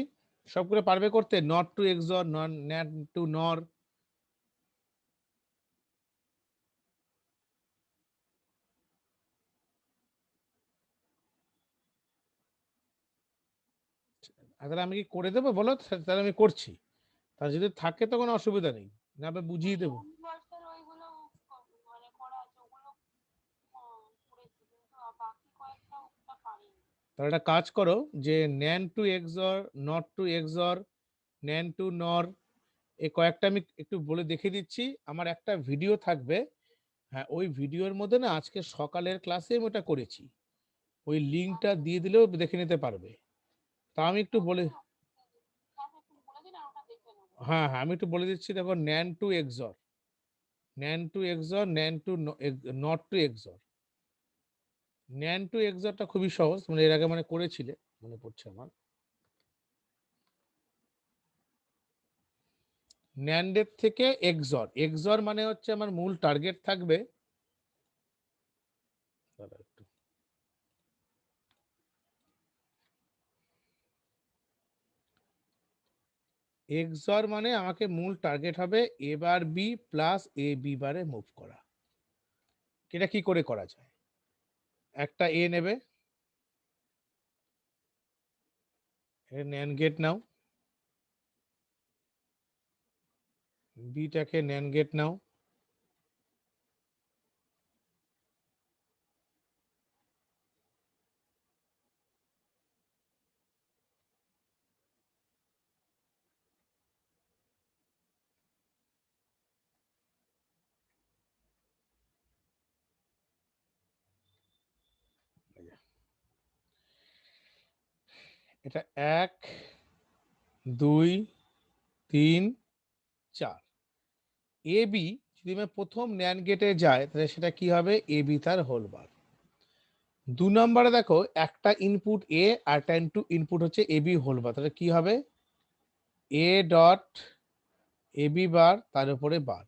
সবগুলো পারবে করতে? Not to XOR, NAND, NAND to NOR. তাহলে আমি কি করে দেবো বলো? তাহলে আমি করছি, তাহলে যদি থাকে তো কোনো অসুবিধা নেই, না আমি বুঝিয়ে দেবো। ইউনিভার্সাল ওইগুলো মানে করা আছে, ওগুলো করেছি, কিন্তু বাকি কয়েকটা ওগুলো পারিনি। তাহলে একটা কাজ করো, যে NAND to XOR, not to XOR, NAND to NOR, এই কয়েকটা আমি একটু বলে দেখিয়ে দিচ্ছি। আমার একটা ভিডিও থাকবে, হ্যাঁ ওই ভিডিওর মধ্যে না আজকে সকালের ক্লাসে আমি ওটা করেছি, ওই লিঙ্কটা দিয়ে দিলেও দেখে নিতে পারবে। তা আমি একটু বলে, হ্যাঁ হ্যাঁ আমি একটু বলে দিচ্ছি। দেখো NAND to XOR, NAND to XOR, NAND to not to XOR. NAND to এক্সরটা খুবই সহজ, মানে এর আগে মানে করেছিলে মনে পড়ছে আমার। ন্যান্ডের থেকে এক্সর, এক্সর মানে হচ্ছে আমার মূল টার্গেট থাকবে। দাঁড়াও একটু। এক্সর মানে আমাকে মূল টার্গেট হবে A bar B plus A B বারে মুভ করা। এটা কি করে করা যায়? একটা এ নেবে, এর ন্যান গেট নাও, বিটাকে ন্যান গেট নাও, এটা 1 2 3 4। এ বি যদি আমি প্রথম ন্যান গেটে যায় তাহলে সেটা কি হবে? এ বি তার হোল বার। 2 নম্বরে দেখো একটা ইনপুট এ আর একটা ইনপুট হচ্ছে এ বি হোল বার, তাহলে কি হবে? এ ডট এ বি বার তার উপরে বার।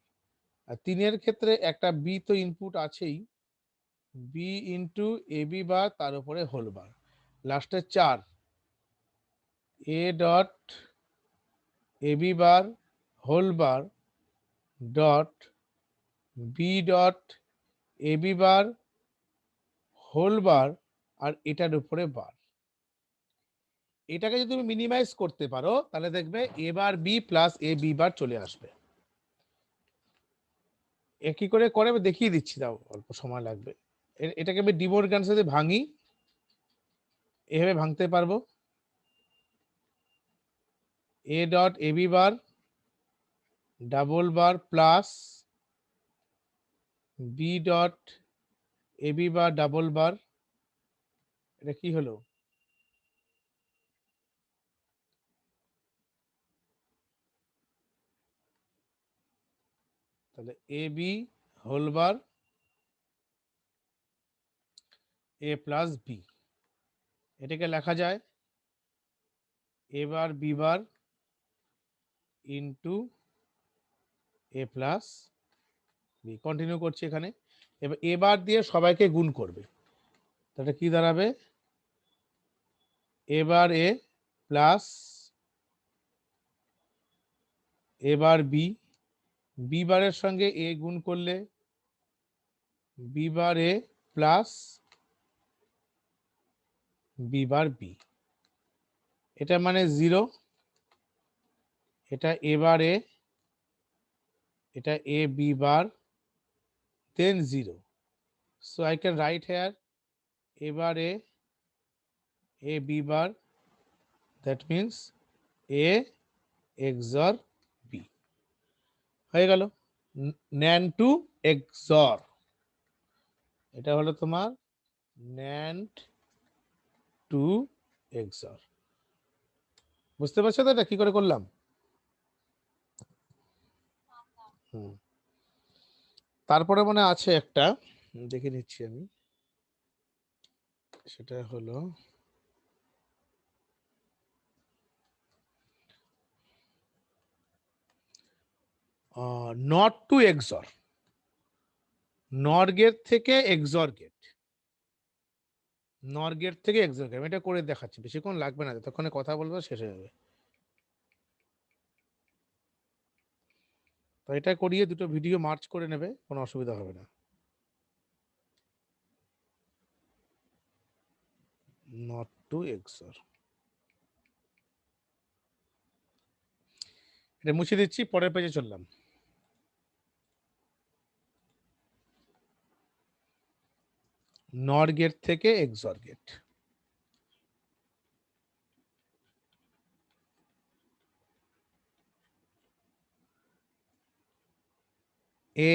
আর 3 ক্ষেত্রে একটা বি তো ইনপুট আছেই, B into A B bar তার উপরে হোল বার। লাস্টে 4 A dot A B bar whole bar dot B dot A B bar whole bar আর এটার উপরে বার। এটাকে যদি তুমি মিনিমাইজ করতে পারো তাহলে দেখবে এ bar B plus A B বার চলে আসবে। এ কি করে করে আমি দেখিয়ে দিচ্ছি, দাও অল্প সময় লাগবে। এটাকে আমি ডিমোরগান সাথে ভাঙি, এভাবে ভাঙতে পারবো। A dot A B bar double bar plus B dot A B bar double bar. এটা কি হলো? তাহলে A B whole bar A plus B, এটাকে লেখা যায় A bar B bar into A plus B. Continue করছি এখানে। এবার এ বার দিয়ে সবাইকে গুণ করবে, তাহলে কি দাঁড়াবে? এ বার A plus A bar B, B বারের সঙ্গে এ গুণ করলে B bar A plus B bar B, এটা মানে 0। এটা এ বার এ, এটা এ B bar then 0, so I can write here a bar a b bar, that means a XOR b হয়ে গেল। ন্যান টু XOR, এটা হলো তোমার ন্যান্ড টু XOR। বুঝতে পারছো তো এটা কি করে করলাম? তারপরে মনে আছে একটা, দেখে নিচ্ছি আমি, সেটা হলো নট টু এক্সর, নর গেট থেকে এক্সর গেট, নর গেট থেকে এক্সর গেট। আমি এটা করে দেখাচ্ছি, বেশিক্ষণ লাগবে না, যতক্ষণে কথা বলবো শেষ হয়ে যাবে। তো এটা করিয়ে দুটো ভিডিও মার্চ করে নেবে, কোনো অসুবিধা হবে না। নট টু এক্সর, এটা মুছে দিচ্ছি, পরের পেজে চললাম। নর গেট থেকে এক্সর গেট, এ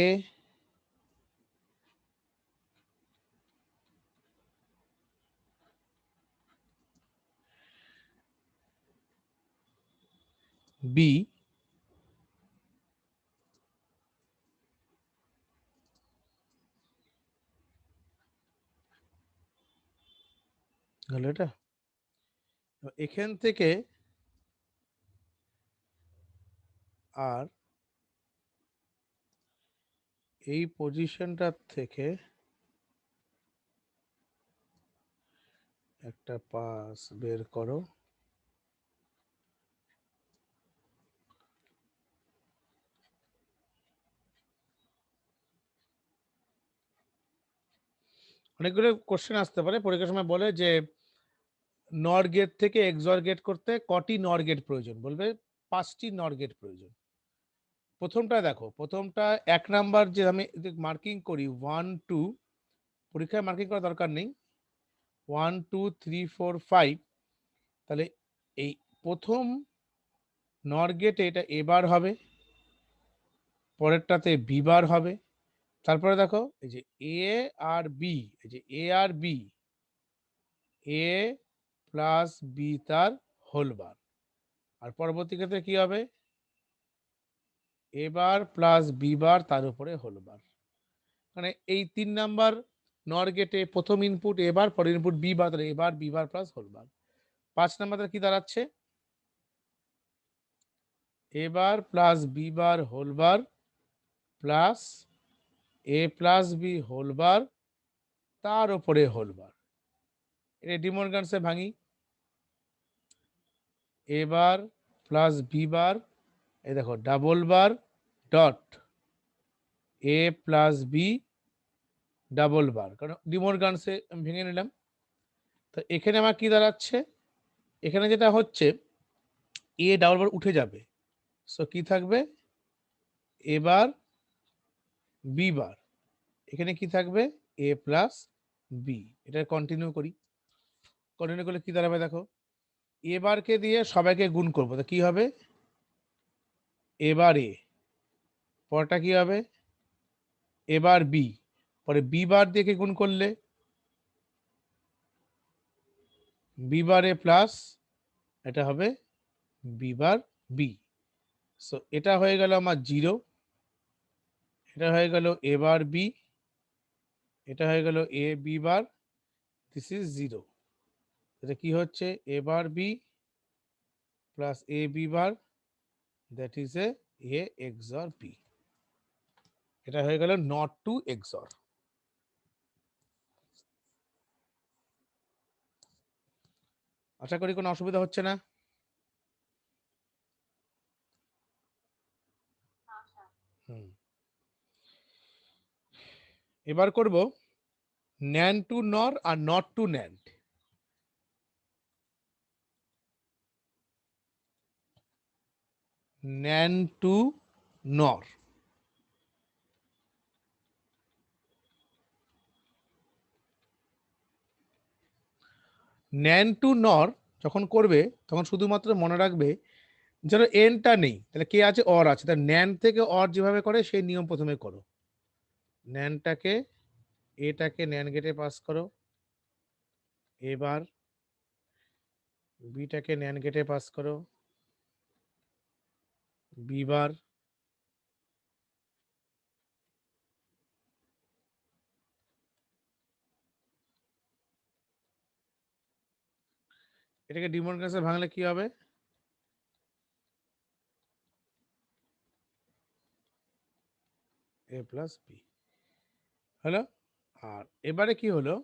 বি হলো এটা। এখান থেকে আর এই পজিশনটার থেকে একটা পাস বের করো, অনেকগুলো কোশ্চেন আসতে পারে পরীক্ষার সময়, বলে যে নর গেট থেকে এক্সর গেট করতে কটি নর গেট প্রয়োজন, বলবে 5টি নর গেট প্রয়োজন। প্রথমটা দেখো, প্রথমটা 1 নাম্বার যে আমি মার্কিং করি 1 2, পরীক্ষায় মার্কিং করার দরকার নেই, 1 2 3 4 5, তাহলে এই প্রথম নর গেটে এটা এ বার হবে, পরেরটাতে বি বার হবে, তারপরে দেখো এই যে এ আর বি, এই যে এ আর বি, এ প্লাস বি তার হোল বার, আর পরবর্তী ক্ষেত্রে কি হবে, A bar plus B bar তার উপরে হোল বার। মানে এই 3 নাম্বার নর গেটে প্রথম ইনপুট এ বার, পরের ইনপুট বি বার, তাহলে A bar B bar plus whole bar. 5 নাম্বারে কি দাঁড়াচ্ছে, A bar plus B bar whole bar plus A plus B whole bar তার উপরে হোল বার। এটা ডিমর্গানসে ভাঙি, এ বার প্লাস বি বার, এই দেখো double bar dot A plus B double bar, কারণ ডিমর্গানসে আমি ভেঙে নিলাম। তো এখানে আমার কি দাঁড়াচ্ছে, এখানে যেটা হচ্ছে এ ডাবল বার উঠে যাবে, সো কি থাকবে, এ বার বি বার, এখানে কি থাকবে, এ প্লাস বি। এটা কন্টিনিউ করি, কন্টিনিউ করলে কি দাঁড়াবে দেখো, এ বারকে দিয়ে সবাইকে গুণ করবো, তো কি হবে, এ বার এ, পরটা কি হবে, এ বার বি, পরে বি বার দিয়ে কে গুণ করলে বি বার এ প্লাস, এটা হবে বি বার বি। সো এটা হয়ে গেল আমার 0, এটা হয়ে গেল এ বার বি, এটা হয়ে গেল A B bar, this is 0। এটা কি হচ্ছে, A bar B plus A B bar, that is A XOR B. এটা হয়ে গেল নট টু এক্সর। আশা করি কোনো অসুবিধা হচ্ছে না। হুম, এবার করব ন্যান টু নর আর not to NAND. NAND to NOR, NAND to NOR যখন করবে তখন শুধুমাত্র মনে রাখবে যেন এনটা নেই, তাহলে কে আছে, অর আছে, তাহলে ন্যান থেকে অর যেভাবে করে সেই নিয়ম প্রথমে করো। ন্যানটাকে, এটাকে ন্যান গেটে পাস করো, এবার বিটাকে ন্যান গেটে পাস করো, বি বার এটাকে ডিমোর্গানসে ভাঙলে কি হবে? এ প্লাস বি হলো। আর এবারে কি হলো,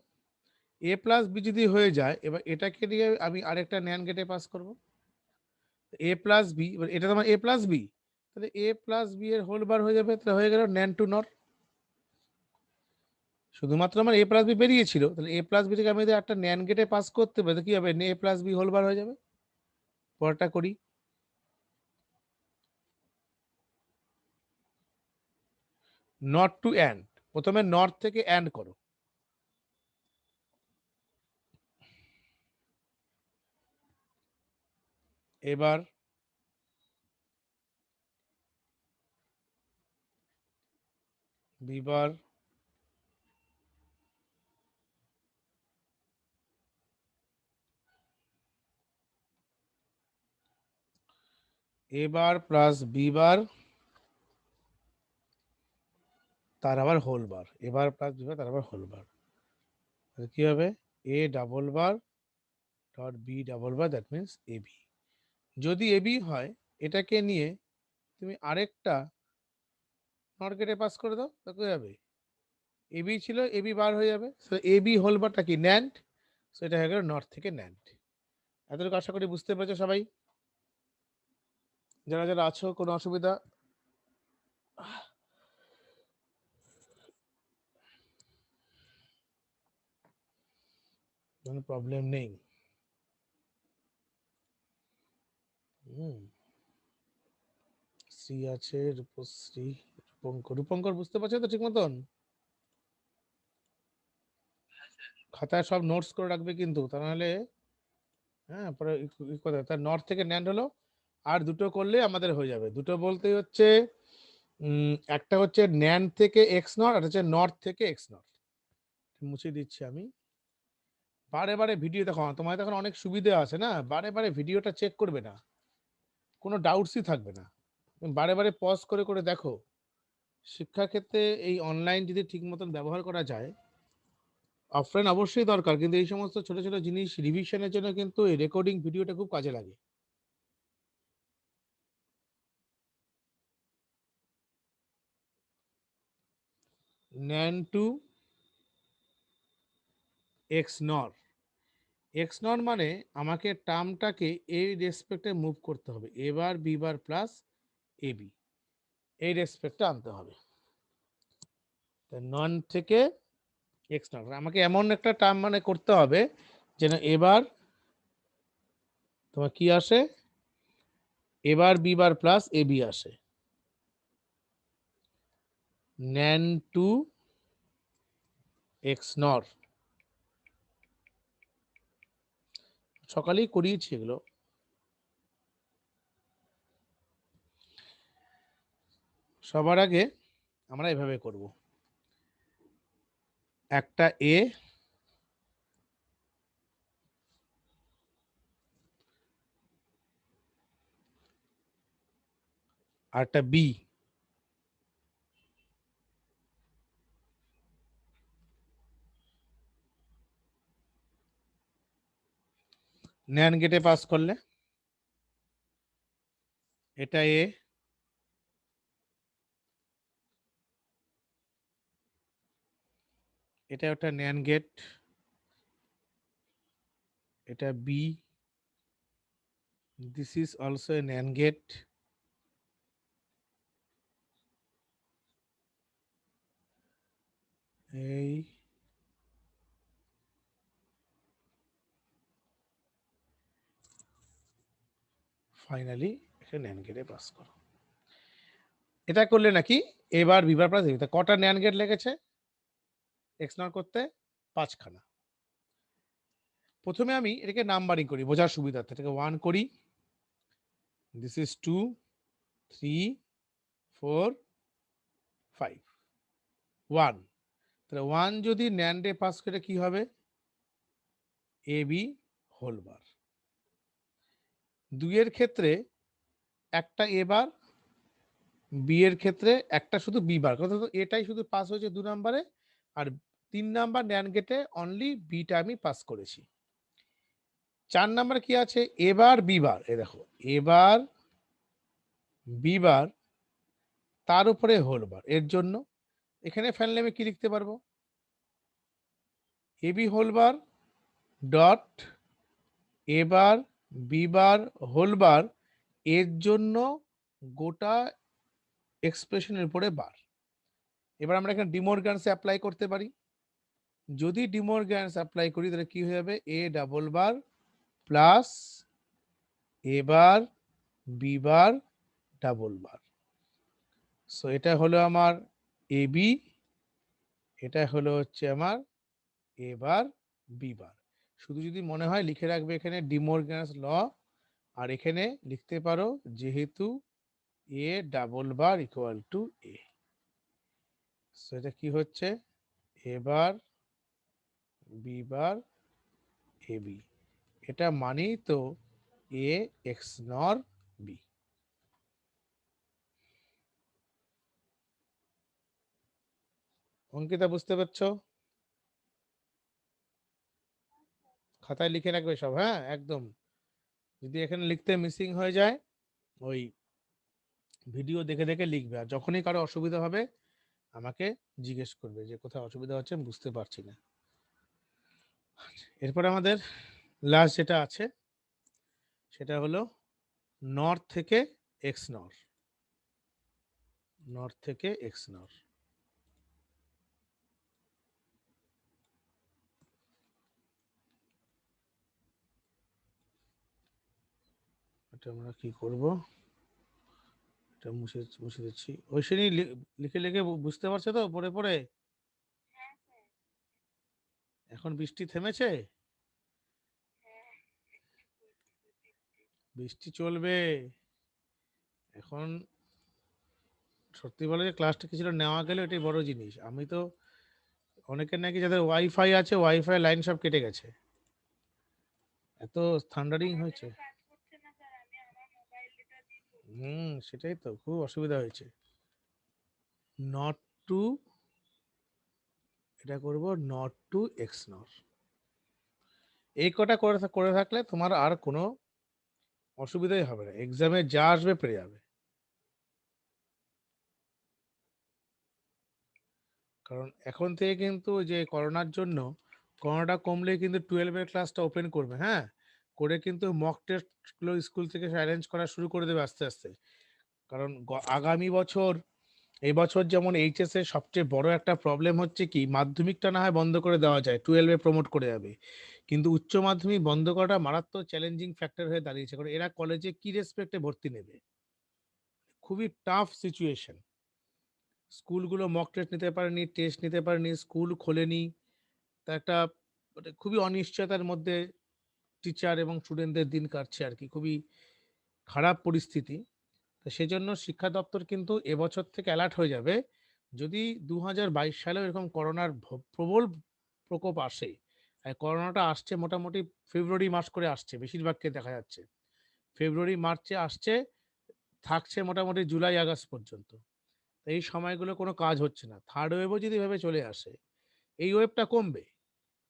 এ প্লাস বি যদি হয়ে যায়, এবার এটাকে দিয়ে আমি আরেকটা ন্যান গেটে পাস করব। এ প্লাস বি, এটা তোমার এ প্লাস বি, তাহলে এ প্লাস বি এর হোল বার হয়ে যাবে, তাহলে হয়ে গেল ন্যান টু নর। শুধুমাত্র আমার এ প্লাস বি বেরিয়েছিল, তাহলে এ প্লাস বি থেকে আমি যদি একটা ন্যান গেটে পাস করতে পারি, কি হবে, এ প্লাস বি হোল বার হয়ে যাবে। পরটা করি, নট টু অ্যান্ড, প্রথমে নর্থ থেকে অ্যান্ড করো। এবার বিবার এ বার প্লাস বি বার তার আবার হোল বার, এবার প্লাস বি বার তার আবার হোল বার, তাহলে কি হবে, A double bar dot B double bar, that means A B. যদি এ বি হয়, এটাকে নিয়ে তুমি আরেকটা নট গেটে পাস করে দাও, তা কি হবে, এ বি ছিল, এ বি বার হয়ে যাবে, এ বি হোল বারটা কি ন্যান্ড, সেটা হয়ে গেল নর্থ থেকে ন্যান্ড। এতটুকু আশা করি বুঝতে পেরেছো সবাই, যারা যারা আছো, কোনো অসুবিধা? কোনো প্রবলেম নেই? শ্রী আছে, রূপশ্রী, রূপঙ্কর, রূপঙ্কর বুঝতে পারছো তো ঠিক মতন? খাতায় সব নোটস করে রাখবে কিন্তু, তা নাহলে হ্যাঁ পরে তার নর্থ থেকে ন্যান্ড হলো। আর দুটো করলে আমাদের হয়ে যাবে, দুটো বলতে হচ্ছে একটা হচ্ছে ন্যান্ড থেকে এক্স নট, আর হচ্ছে নর্থ থেকে এক্স নট। মুছে দিচ্ছি আমি। বারে বারে ভিডিও দেখো, তোমার তখন অনেক সুবিধা আছে না, বারে বারে ভিডিওটা চেক করবে না, কোনো ডাউটসই থাকবে না, তুমি বারে বারে পজ করে করে দেখো। শিক্ষাক্ষেত্রে এই অনলাইন যদি ঠিক মতন ব্যবহার করা যায়, অফলাইন অবশ্যই দরকার, কিন্তু এই সমস্ত ছোট ছোট জিনিস রিভিশনের জন্য কিন্তু এই রেকর্ডিং ভিডিওটা খুব কাজে লাগে। ন্যান টু এক্স নর, এক্স নর মানে আমাকে টার্মটাকে এই রেসপেক্টে মুভ করতে হবে, এবার B bar plus A B, এই রেসপেক্টে আনতে হবে। নন থেকে এক্স নট আমাকে এমন একটা টার্ম মানে করতে হবে যেন এবার তোমার কি আসে, এবার B bar plus A B আসে, ন্যান টু এক্স নর। সকালেই করিয়েছি এগুলো। সবার আগে আমরা এভাবে করব, একটা এ আর একটা বি, ন্যান গেটে পাস করলে এটা এ, এটা একটা ন্যান গেট, এটা B, this is also a NAND gate, এই ফাইনালি একটা ন্যান গেটে পাস করো। এটা করলে নাকি এবার বিবার প্লাস কটা ন্যান গেট লেগেছে এক্স নট করতে, 5খানা। প্রথমে আমি এটাকে নাম্বারিং করি বোঝার সুবিধার্থে, এটাকে 1 করি, দিস ইজ 2, 3, 4, 5, 1। তাহলে 1 যদি ন্যান্ডে পাস করে কি হবে, এ বি হোল বার। 2 এর ক্ষেত্রে একটা এ বার বি এর ক্ষেত্রে একটা শুধু বি বার, কথা তো এটাই শুধু পাস হয়েছে 2 নম্বরে, আর 3 নাম্বার ন্যান গেটে অনলি বিটা আমি পাস করেছি। 4 নাম্বার কি আছে, এবার বি বার, এ দেখো এবার বি বার তার উপরে হোল বার, এর জন্য এখানে ফাইনালি আমি কি লিখতে পারবো, এবি হোল বার ডট এবার বি বার হোল বার, এর জন্য গোটা এক্সপ্রেশনের উপরে বার। এবার আমরা এখানে ডিমোরগানস অ্যাপ্লাই করতে পারি, যদি ডিমোরগানস অ্যাপ্লাই করি তাহলে কি হয়ে যাবে, A double bar plus A bar B bar double bar. So এটা হলো আমার এ বি, এটা হলো হচ্ছে আমার এবার বি বার। শুধু যদি মনে হয় লিখে রাখবে এখানে ডিমোরগানস ল, আর এখানে লিখতে পারো যেহেতু এ double bar equal to A. So এটা কি হচ্ছে, এবার বি বার এ বি, এটা মানেই তো এ এক্স নর বি। অঙ্কিতা বুঝতে পারছো? খাতায় লিখে রাখবে সব, হ্যাঁ একদম। যদি এখানে লিখতে মিসিং হয়ে যায় ওই ভিডিও দেখে দেখে লিখবে, আর যখনই কারো অসুবিধা হবে আমাকে জিজ্ঞেস করবে যে কোথায় অসুবিধা হচ্ছে আমি বুঝতে পারছি না। এরপর আমাদের লাস্ট যেটা আছে সেটা হলো নর্থ থেকে এক্স নর, নর্থ থেকে এক্স নর। এটা আমরা কি করব, এটা মুছে মুছে দিচ্ছি। ওই শ্রেণী লিখে লিখে বুঝতে পারছো তো পড়ে পড়ে? হ্যাঁ স্যার। এখন বৃষ্টি থেমেছে, হ্যাঁ। বৃষ্টি চলবে এখন। সত্যি বলে যে ক্লাসটা কিছুটা নেওয়া গেলে এটাই বড় জিনিস। আমি তো অনেকের নাকি যাদের ওয়াইফাই আছে ওয়াইফাই লাইন সব কেটে গেছে, এত থান্ডারিং হয়েছে। আমাদেরও কাজ করছে না স্যার, আমি আমার মোবাইল ডেটা দিয়ে করছি। সেটাই তো খুব অসুবিধা হয়েছে। নট টু, এটা করব নট টু এক্স নর। এই কটা করে করে থাকলে তোমার আর কোনো অসুবিধাই হবে না, এক্সামে যা আসবে পেরে যাবে। কারণ এখন থেকে কিন্তু যে করোনার জন্য, করোনাটা কমলে কিন্তু 12-এর ক্লাসটা ওপেন করবে, হ্যাঁ করে কিন্তু মক টেস্টগুলো স্কুল থেকে অ্যারেঞ্জ করা শুরু করে দেবে আস্তে আস্তে। কারণ আগামী বছর, এই বছর যেমন এইচএস এর সবচেয়ে বড় একটা প্রবলেম হচ্ছে কি, মাধ্যমিকটা না হয় বন্ধ করে দেওয়া যায়, 12-এ প্রমোট করে যাবে, কিন্তু উচ্চ মাধ্যমিক বন্ধ করাটা মারাত্মক চ্যালেঞ্জিং ফ্যাক্টর হয়ে দাঁড়িয়েছে। কারণ এরা কলেজে কি রেসপেক্টে ভর্তি নেবে, খুবই টাফ সিচুয়েশন। স্কুলগুলো মক টেস্ট নিতে পারেনি, টেস্ট নিতে পারেনি, স্কুল খোলেনি, তা একটা মানে খুবই অনিশ্চয়তার মধ্যে টিচার এবং স্টুডেন্টদের দিন কাটছে আর কি, খুবই খারাপ পরিস্থিতি। তো সেজন্য শিক্ষা দপ্তর কিন্তু এবছর থেকে অ্যালার্ট হয়ে যাবে, যদি 2022 সালেও এরকম করোনার প্রবল প্রকোপ আসে। আর করোনাটা আসছে মোটামুটি ফেব্রুয়ারি মাস করে আসছে, বেশিরভাগকে দেখা যাচ্ছে ফেব্রুয়ারি মার্চে আসছে, থাকছে মোটামুটি জুলাই আগস্ট পর্যন্ত। এই সময়গুলো কোনো কাজ হচ্ছে না, থার্ড ওয়েভও যদি এভাবে চলে আসে, এই ওয়েভটা কমবে,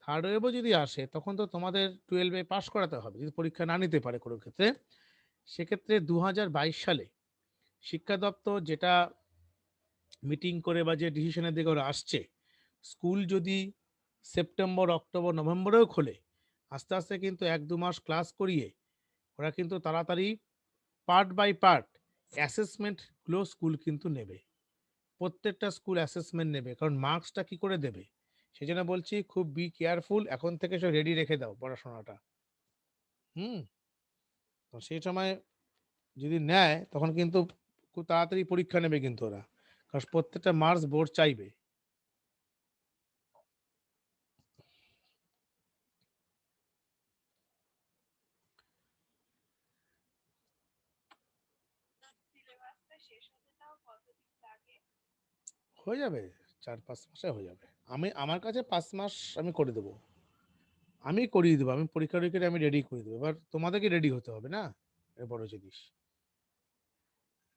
থার্ড ওয়েভও যদি আসে তখন তো তোমাদের 12-এ পাস করাতে হবে যদি পরীক্ষা না নিতে পারে কোনো ক্ষেত্রে। সেক্ষেত্রে 2022 সালে শিক্ষা দপ্তর যেটা মিটিং করে বা যে ডিসিশনের দিকে ওরা আসছে, স্কুল যদি সেপ্টেম্বর অক্টোবর নভেম্বরেও খোলে, আস্তে আস্তে কিন্তু 1-2 মাস ক্লাস করিয়ে ওরা কিন্তু তাড়াতাড়ি পার্ট বাই পার্ট অ্যাসেসমেন্টগুলো স্কুল কিন্তু নেবে, প্রত্যেকটা স্কুল অ্যাসেসমেন্ট নেবে, কারণ মার্কসটা কি করে দেবে। সেই জন্য বলছি খুব বি কেয়ারফুল, এখন থেকে সব রেডি রেখে দাও পড়াশোনাটা। হুম, তো সেই সময় যদি নেয় তখন কিন্তু খুব তাড়াতাড়ি পরীক্ষা নেবে কিন্তু ওরা, কারণ প্রত্যেকটা মার্কস বোর্ড চাইবে। সিলেবাসটা শেষ হতে তাও কতদিন লাগে? হয়ে যাবে, 4-5 মাসে হয়ে যাবে। আমি আমার কাছে 5 মাস আমি করে দেবো, আমি করিয়ে দেবো, আমি পরীক্ষা টরীক্ষা আমি রেডি করে দেবো। এবার তোমাদেরকে রেডি হতে হবে না, এর বড় জিনিস।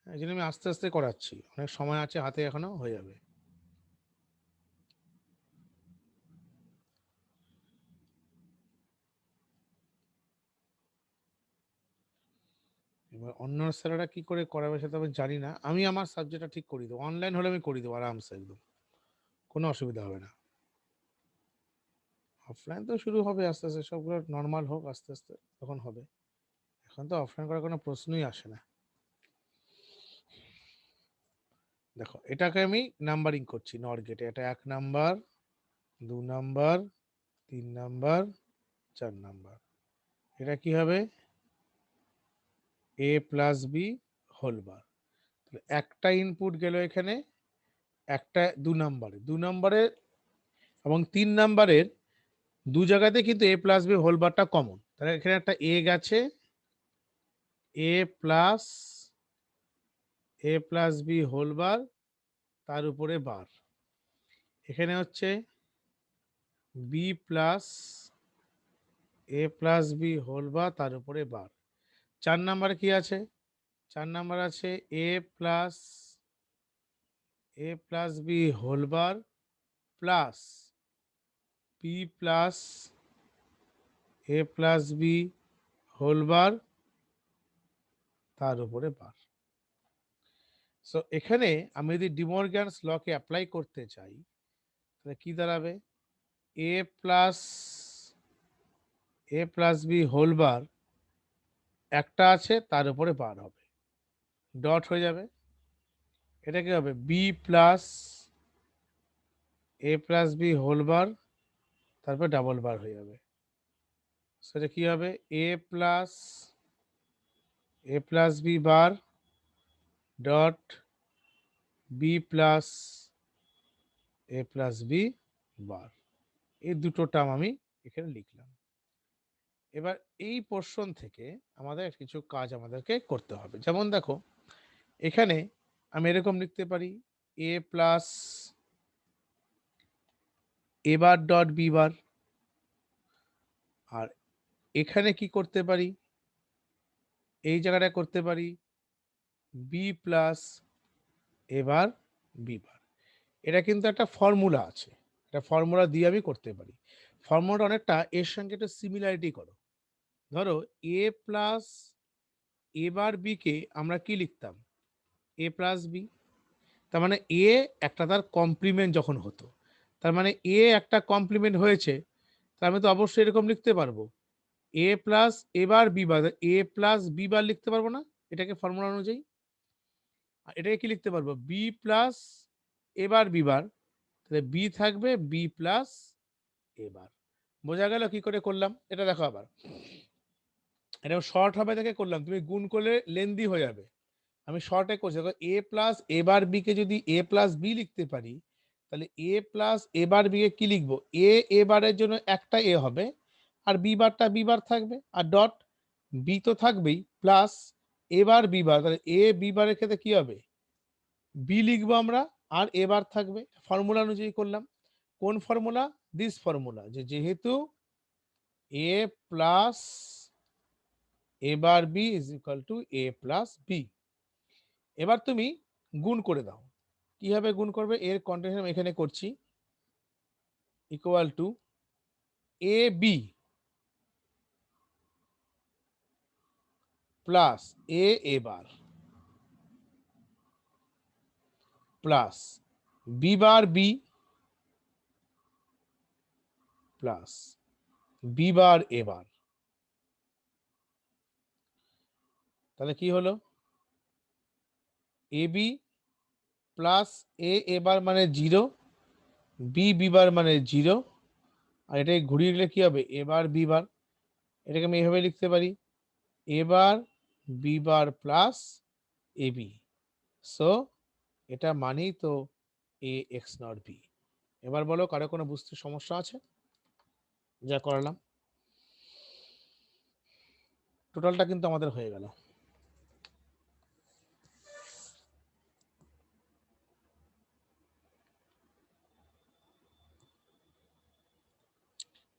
এই জন্য আমি আস্তে আস্তে করাচ্ছি, অনেক সময় আছে হাতে, এখনো হয়ে যাবে। এবার অন্য স্যারেরা কি করে করাবে সেটা আমি জানি না, আমি আমার সাবজেক্টটা ঠিক করি দেবো, অনলাইন হলে আমি করি দেবো আরামসে, একদম কোনো অসুবিধা হবে না। অফলাইন তো শুরু হবে আস্তে আস্তে, সবগুলো নর্মাল হোক আস্তে আস্তে, তখন হবে। এখন তো অফলাইন করার কোনো প্রশ্নই আসে না। দেখো এটাকে আমি নাম্বারিং করছি নর গেটে, এটা 1 নাম্বার, 2 নাম্বার, 3 নাম্বার, 4 নাম্বার। এটা কি হবে? a plus B whole bar. একটা ইনপুট গেল এখানে, একটা 2 নাম্বারে, 2 নাম্বারের এবং 3 নাম্বারের দু জায়গাতে কিন্তু a প্লাস বি হোল বারটা কমন, তাহলে এখানে একটা a গেছে, a plus B whole bar, তার উপরে বার। এখানে হচ্ছে B plus B whole bar, তার উপরে বার। 4 নাম্বারে কি আছে? 4 নাম্বার আছে A plus B whole bar plus B plus B whole bar, তার উপরে বার। সো এখানে আমি যদি ডিমর্গানস লকে অ্যাপ্লাই করতে চাই, তাহলে কি দাঁড়াবে? এ প্লাস বি হোল বার একটা আছে, তার উপরে বার হবে, ডট হয়ে যাবে। এটা কি হবে? B plus B whole bar, তারপর ডাবল বার হয়ে যাবে। সেটা কি হবে? A plus B bar dot B plus B bar. এই দুটো টার্ম আমি এখানে লিখলাম। এবার এই পোর্শন থেকে আমাদের কিছু কাজ আমাদেরকে করতে হবে। যেমন দেখো এখানে আমি এরকম লিখতে পারি এ plus A bar dot B বার, আর এখানে কি করতে পারি? এই জায়গাটা করতে পারি বি প্লাস এবার বি বার। এটা কিন্তু একটা ফর্মুলা আছে, এটা ফর্মুলা দিয়ে আমি করতে পারি। ফর্মুলাটা অনেকটা এর সঙ্গে একটা সিমিলারিটি করো। ধরো এ প্লাস এবার বি কে আমরা কি লিখতাম? এ প্লাস বি। তার মানে এ একটা তার কমপ্লিমেন্ট যখন হতো, তার মানে এ একটা কমপ্লিমেন্ট হয়েছে, তার আমি তো অবশ্যই এরকম লিখতে পারবো এ plus A bar B bar, A plus B বার লিখতে পারবো না এটাকে ফর্মুলা অনুযায়ী? এটাকে কি লিখতে পারবো? B plus A bar B bar, তাহলে বি থাকবে বি প্লাস এবার। বোঝা গেল কি করে করলাম? এটা দেখো আবার, এটা শর্ট হবে দেখে করলাম, তুমি গুণ করলে লেন্দি হয়ে যাবে, আমি শর্টে করছি। দেখো এ প্লাস এবার বি কে যদি এ প্লাস বি লিখতে পারি, তাহলে এ প্লাস এবার বি কে কি লিখবো? এ বারের জন্য একটা এ হবে, আর বি বারটা বি বার থাকবে, আর ডট বি তো থাকবেই, প্লাস এবার বি বার, তাহলে এ বি বারের ক্ষেত্রে কি হবে? বি লিখবো আমরা, আর এবার থাকবে। ফর্মুলা অনুযায়ী করলাম। কোন ফর্মুলা? দিস ফর্মুলা, যে যেহেতু A plus A bar B is equal to A plus B. এবার তুমি গুণ করে দাও। কিভাবে গুণ করবে? এর কন্টিনিউয়াস এখানে করছি, equal to A B plus A bar plus B bar B plus B bar A bar. তাহলে কি হলো? এ বি প্লাস এ বার মানে 0, বি বার মানে 0, আর এটাকে ঘুরিয়ে দিলে কি হবে? এবার বি বার। এটাকে আমি এভাবে লিখতে পারি এবার B bar plus A B. So এটা মানেই তো এ এক্স নট বি। এবার বলো কারো কোনো বুঝতে সমস্যা আছে? যা করালাম টোটালটা কিন্তু আমাদের হয়ে গেল।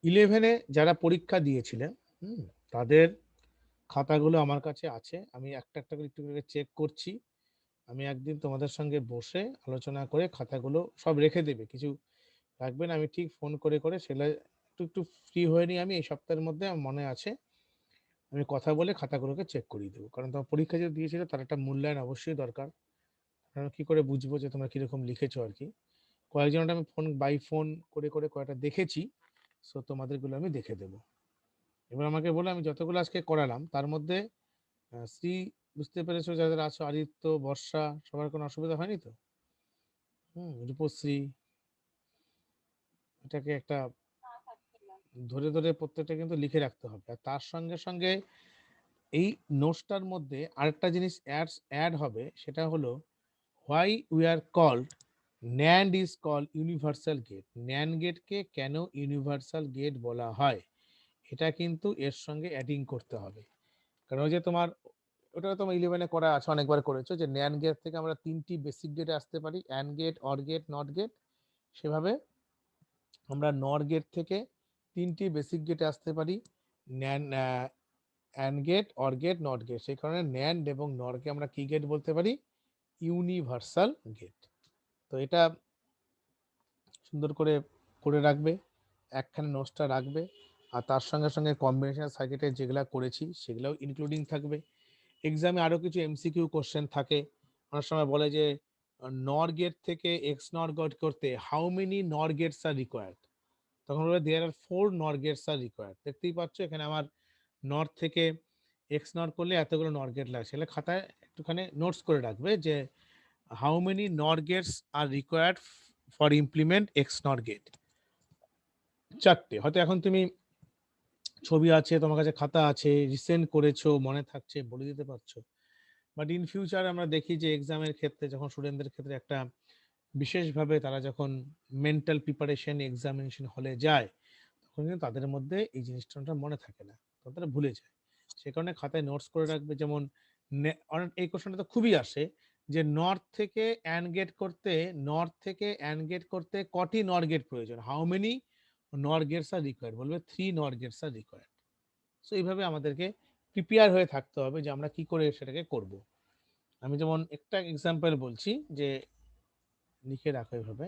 ইলেভেনে যারা পরীক্ষা দিয়েছিলেন তাদের খাতাগুলো আমার কাছে আছে, আমি একটা একটা করে একটু করে চেক করছি আমি একদিন তোমাদের সঙ্গে বসে আলোচনা করে খাতাগুলো সব রেখে দেবে, কিছু রাখবে না, আমি ঠিক ফোন করে করে সেগুলো একটু একটু ফ্রি হয়ে নিই। আমি এই সপ্তাহের মধ্যে আমার মনে আছে আমি কথা বলে খাতাগুলোকে চেক করিয়ে দেবো, কারণ তোমার পরীক্ষা যে দিয়েছিল তার একটা মূল্যায়ন অবশ্যই দরকার। কারণ কি করে বুঝবো যে তোমরা কিরকম লিখেছো আর কি। কয়েকজনটা আমি ফোন বাই ফোন করে করে কয়েকটা দেখেছি, সো তোমাদেরগুলো আমি দেখে দেবো। এবার আমাকে বলে আমি যতগুলো আজকে করালাম তার মধ্যে শ্রী, বুঝতে পেরেছো যাদের আছো, আদিত্য, বর্ষা, সবার কোনো অসুবিধা হয়নি তো? রূপশ্রী, এটাকে একটা ধরে ধরে প্রত্যেকটা কিন্তু লিখে রাখতে হবে। আর তার সঙ্গে সঙ্গে এই নোটসটার মধ্যে আরেকটা জিনিস অ্যাড হবে, সেটা হলো why we are called NAND is called universal gate. NAND গেটকে কেন ইউনিভার্সাল গেট বলা হয়, এটা কিন্তু এর সঙ্গে অ্যাডিং করতে হবে। কারণ ওই যে তোমার ওটা তোমার 11-এ করা আছে, অনেকবার করেছো, যে ন্যান্ড গেট থেকে আমরা 3টি বেসিক গেটে আসতে পারি, and gate, or gate, not gate. সেভাবে আমরা নর গেট থেকে 3টি বেসিক গেটে আসতে পারি, and gate, or gate, not gate. সেই কারণে ন্যান্ড এবং নরকে আমরা কি গেট বলতে পারি? Universal gate. তো এটা সুন্দর করে করে রাখবে, একখানে নোটসটা রাখবে। আর তার সঙ্গে সঙ্গে কম্বিনেশন সার্কিটের যেগুলো করেছি সেগুলোও ইনক্লুডিং থাকবে। এক্সামে আরও কিছু এমসিকিউ কোশ্চেন থাকে, অনেক সময় বলে যে নর গেট থেকে এক্স নর গেট করতে how many NOR gates are required, তখন বলে দেয়ার আর 4 নর গেটস আর রিকোয়ার্ড। দেখতেই পাচ্ছ এখানে আমার নর থেকে এক্স নর করলে এতগুলো নর গেট লাগে, সেটা খাতায় একটুখানি নোটস করে রাখবে যে how many NOR gates are required for implement X NOR gate. 4টে, হয়তো এখন তুমি ছবি আছে, তোমার কাছে খাতা আছে, রিসেন্ট করেছো, মনে থাকছে, বলে দিতে পারছো। বাট ইন ফিউচার আমরা দেখি যে এক্সামের ক্ষেত্রে যখন স্টুডেন্টদের ক্ষেত্রে একটা বিশেষভাবে তারা যখন মেন্টাল প্রিপারেশন এক্সামিনেশন হলে যায়, তখন কিন্তু তাদের মধ্যে এই জিনিসটা মনে থাকে না, তারা ভুলে যায়। সে কারণে খাতায় নোটস করে রাখবে। যেমন অনেক এই কোশ্চেনটা তো খুবই আসে যে নর্থ থেকে অ্যান্ড গেট করতে কটি নর গেট প্রয়োজন, how many NOR gates are required, বলবে 3 নর গেটস আর রিকোয়ার্ড। সো এইভাবে আমাদেরকে প্রিপেয়ার হয়ে থাকতে হবে যে আমরা কি করে সেটাকে করব। আমি যেমন একটা এক্সাম্পল বলছি, যে লিখে রাখো এইভাবে,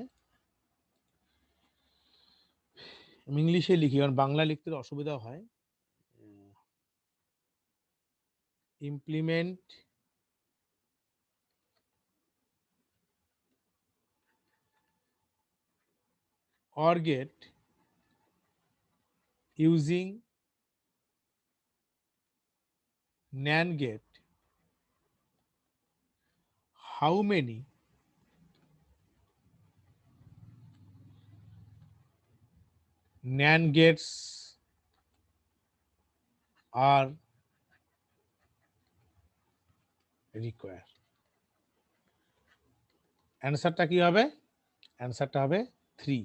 আমি ইংলিশে লিখি কারণ বাংলা লিখতে অসুবিধা হয়। Implement or get using NAND gate, how many NAND gates are required? অ্যান্সারটা কি হবে? অ্যান্সারটা হবে 3।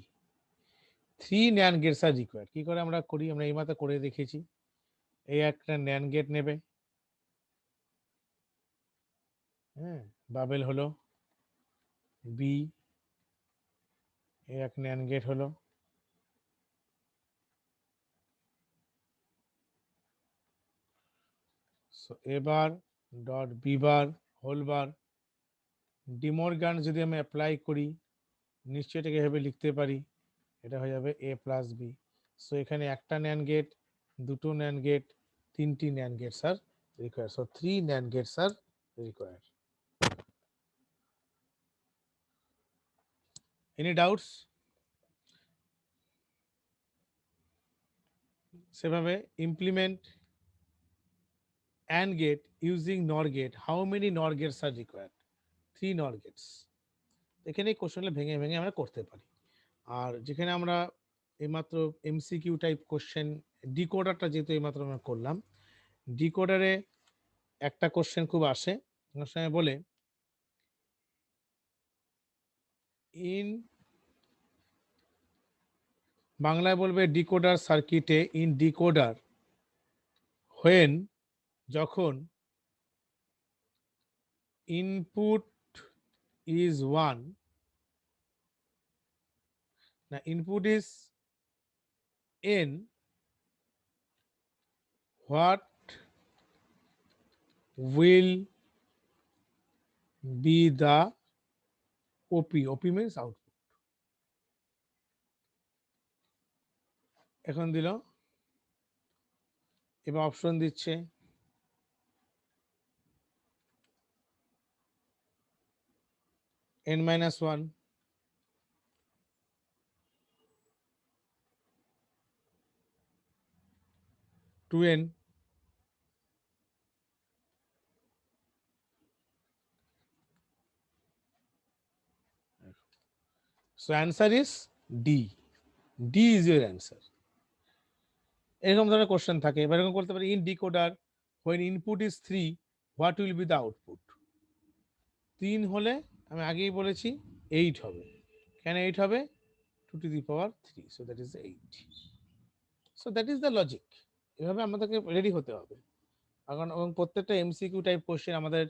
3 NAND gates are required। কি করে আমরা করি? আমরা এইমাত্র করে দেখিয়েছি। এই একটা NAND গেট নেবে, হ্যাঁ, বাবেল হলো বি, এই এক NAND গেট হলো, so A bar dot B bar whole bar. De Morgan যদি আমি অ্যাপ্লাই করি নিশ্চয়ই এটাকে এভাবে লিখতে পারি, এটা হয়ে যাবে এ প্লাস বি। সো এখানে একটা NAND গেট, দুটো NAND গেট, 3টি NAND gates are required. So 3 NAND gates are required. Any doubts? সেভাবে implement AND gate using NOR gate, how many NOR gates are required? 3 NOR gates। এখানে এই কোশ্চেনগুলো ভেঙে ভেঙে আমরা করতে পারি। আর যেখানে আমরা এইমাত্র এমসিকিউ টাইপ কোশ্চেন, ডিকোডারটা যেহেতু এইমাত্র আমরা করলাম, ডিকোডারে একটা কোশ্চেন খুব আসে, অনেক সময় বলে ইন বাংলায় বলবে ডিকোডার সার্কিটে, ইন ডিকোডার হোয়েন, যখন ইনপুট ইজ 1, না input is n, what will be the OP, OP means output. এখন দিল, এবার অপশন দিচ্ছে n-1, 2n, so answer is D. D is your answer. এরকম ধরনের কোশ্চেন থাকে। এবার এরকম করতে পারি, in decoder when input is 3 what will be the output? 3 হলে আমি আগেই বলেছি 8 হবে। কেন 8 হবে? 2 to the power 3, so that is 8. So that is the logic. এভাবে আমাদেরকে রেডি হতে হবে। এখন এবং প্রত্যেকটা এমসিকিউ টাইপ কোশ্চেন আমাদের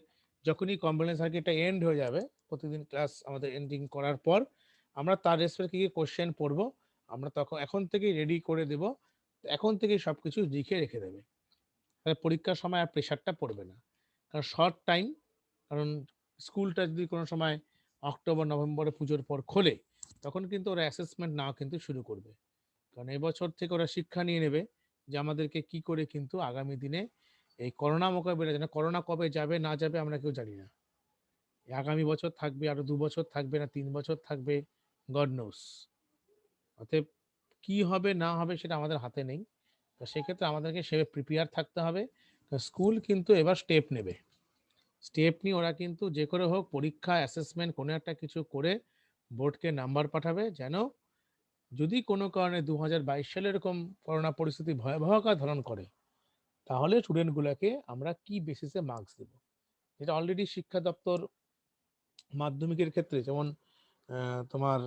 যখনই কম্বিনেশন সার্কিটটা এন্ড হয়ে যাবে, প্রতিদিন ক্লাস আমাদের এন্ডিং করার পর আমরা তার রেসপেক্ট কি কোশ্চেন পড়বো, আমরা তখন এখন থেকেই রেডি করে দেব, এখন থেকেই সবকিছু লিখে রেখে দেবে। তাহলে পরীক্ষার সময় আর প্রেশারটা পড়বে না। কারণ শর্ট টাইম, কারণ স্কুলটা যদি কোনো সময় অক্টোবর নভেম্বরে পুজোর পর খোলে, তখন কিন্তু ওরা অ্যাসেসমেন্ট নাও কিন্তু শুরু করবে। কারণ এবছর থেকে ওরা শিক্ষা নিয়ে নেবে যে আমাদেরকে কি করে কিন্তু আগামী দিনে এই করোনা মোকাবিলা, যেন করোনা কবে যাবে না যাবে আমরা কেউ জানি না। আগামী বছর থাকবে, আরো 2 বছর থাকবে, না 3 বছর থাকবে, গড নোস। অতএব কি হবে না হবে সেটা আমাদের হাতে নেই। তো সেক্ষেত্রে আমাদেরকে সেভাবে প্রিপেয়ার থাকতে হবে। স্কুল কিন্তু এবার স্টেপ নেবে, স্টেপ নিয়ে ওরা কিন্তু যে করে হোক পরীক্ষা অ্যাসেসমেন্ট কোনো একটা কিছু করে বোর্ডকে নাম্বার পাঠাবে, যেন যদি কোনো কারণে 2022 সালে এরকম করোনা পরিস্থিতি ভয়াবহ আকার ধারণ করে, তাহলে স্টুডেন্টগুলোকে আমরা কি বেসিসে মার্কস দেব। যেটা অলরেডি শিক্ষা দপ্তর মাধ্যমিকের ক্ষেত্রে, যেমন তোমার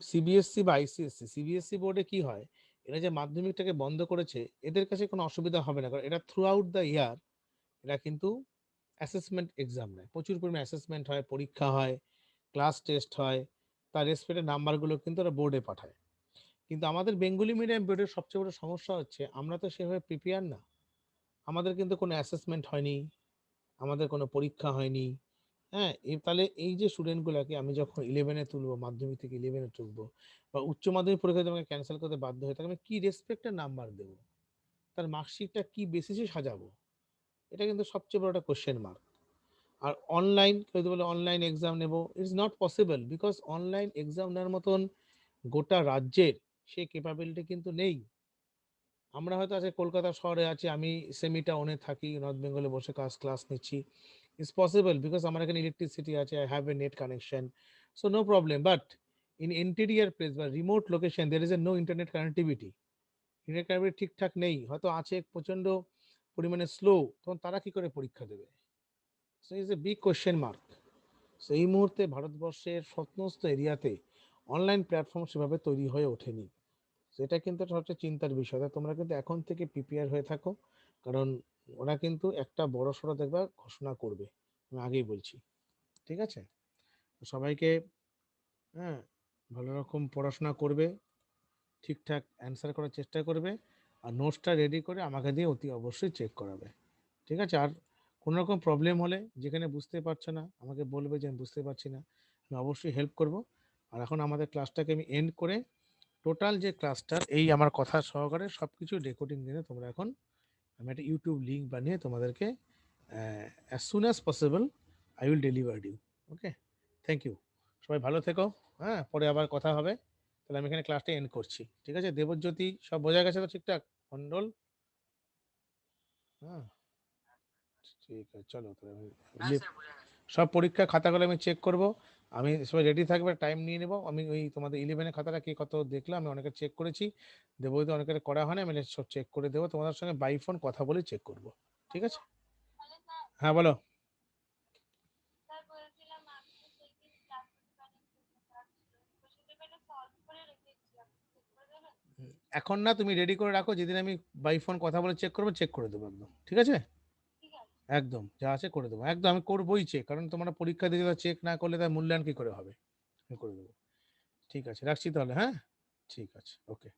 সিবিএসসি বা আইসিএসসি, সিবিএসসি বোর্ডে কি হয়, এরা যে মাধ্যমিকটাকে বন্ধ করেছে, এদের কাছে কোনো অসুবিধা হবে না, কারণ এটা থ্রু আউট দ্য ইয়ার এরা কিন্তু অ্যাসেসমেন্ট এক্সাম নেয়, প্রচুর পরিমাণে অ্যাসেসমেন্ট হয়, পরীক্ষা হয়, ক্লাস টেস্ট হয়, তার রেসপেক্টের নাম্বারগুলো কিন্তু ওরা বোর্ডে পাঠায়। কিন্তু আমাদের বেঙ্গলি মিডিয়াম বোর্ডের সবচেয়ে বড় সমস্যা হচ্ছে আমরা তো সেভাবে প্রিপেয়ার না। আমাদের কিন্তু কোনো অ্যাসেসমেন্ট হয়নি, আমাদের কোনো পরীক্ষা হয়নি। হ্যাঁ, তাহলে এই যে স্টুডেন্টগুলোকে আমি যখন 11-এ তুলবো, মাধ্যমিক থেকে 11-এ তুলবো, বা উচ্চ মাধ্যমিক পরীক্ষা আমাকে ক্যান্সেল করতে বাধ্য হয়ে থাকে, আমি কি রেসপেক্টের নাম্বার দেবো, তার মার্কশিটটা কি বেসিসে সাজাবো, এটা কিন্তু সবচেয়ে বড় একটা কোশ্চেন মার্ক। আর অনলাইন কেউ যদি বলে অনলাইন এক্সাম নেবো, it's not possible, because online exam নেওয়ার মতন গোটা রাজ্যের সে ক্যাপাবিলিটি কিন্তু নেই। আমরা হয়তো আজকে কলকাতা শহরে আছি, আমি সেমি টাউনে থাকি, নর্থ বেঙ্গলে বসে ক্লাস নিচ্ছি, ইটস পসিবল বিকজ আমার এখানে ইলেকট্রিসিটি আছে, I have a net connection, so no problem. But in interior place বা remote location there is a no internet connectivity, internet connectivity ঠিকঠাক নেই, হয়তো আছে প্রচন্ড পরিমাণে স্লো, তখন তারা কি করে পরীক্ষা দেবে? So is a big question mark. So এই মুহূর্তে ভারতবর্ষের সমস্ত এরিয়াতে অনলাইন প্ল্যাটফর্ম সেভাবে তৈরি হয়ে ওঠেনি, সেটা কিন্তু একটা সবচেয়ে চিন্তার বিষয়। তাই তোমরা কিন্তু এখন থেকে প্রিপেয়ার হয়ে থাকো, কারণ ওরা কিন্তু একটা বড় সড়ো দেখবা ঘোষণা করবে, আমি আগেই বলছি। ঠিক আছে, তো সবাইকে, হ্যাঁ, ভালো রকম পড়াশোনা করবে, ঠিকঠাক অ্যান্সার করার চেষ্টা করবে, আর নোটসটা রেডি করে আমাকে দিয়ে অতি অবশ্যই চেক করাবে। ঠিক আছে, আর কোনো রকম প্রবলেম হলে যেখানে বুঝতে পারছো না আমাকে বলবে যে আমি বুঝতে পারছি না, আমি অবশ্যই হেল্প করব। আর এখন আমাদের ক্লাসটাকে আমি এন্ড করে টোটাল যে ক্লাসটার এই আমার কথা সহকারে সব কিছু রেকর্ডিং নিয়ে তোমরা এখন, আমি একটা ইউটিউব লিঙ্ক বানিয়ে তোমাদেরকে as soon as possible I will deliver you. Okay, thank you, সবাই ভালো থেকো। হ্যাঁ, পরে আবার কথা হবে। তাহলে আমি এখানে ক্লাসটা এন্ড করছি। ঠিক আছে, দেবজ্যোতি সব বোঝা গেছে তো ঠিকঠাক? মন্ডল, হ্যাঁ, ঠিক আছে, চলো তাহলে আমি সব পরীক্ষা খাতাগুলো আমি চেক করব। আমি সবাই রেডি থাকবে, টাইম নিয়ে নেব। আমি ওই তোমাদের 11-এর খাতাটা কে কত দেখলাম, আমি অনেকে চেক করেছি, দেবো তো অনেকের করা হয় না, আমি সব চেক করে দেবো, তোমাদের সঙ্গে বাই ফোন কথা বলে চেক করব। ঠিক আছে, হ্যাঁ বলো। স্যার বলছিলাম আমি তো সেই দিন ক্লাস করতে পারিনি, তো সেটা মানে সলভ করে রেখেছিলাম, চেক করে দেবেন? এখন না, তুমি রেডি করে রাখো, যেদিন আমি বাই ফোন কথা বলে চেক করবো, চেক করে দেবো একদম। ঠিক আছে, ঠিক আছে। একদম যা আছে করে দেবো, একদম আমি করবোই চেক, কারণ তোমরা পরীক্ষা দিয়ে চেক না করলে তার মূল্যায়ন কি করে হবে, আমি করে দেবো। ঠিক আছে, রাখছি তাহলে, হ্যাঁ, ঠিক আছে, ওকে।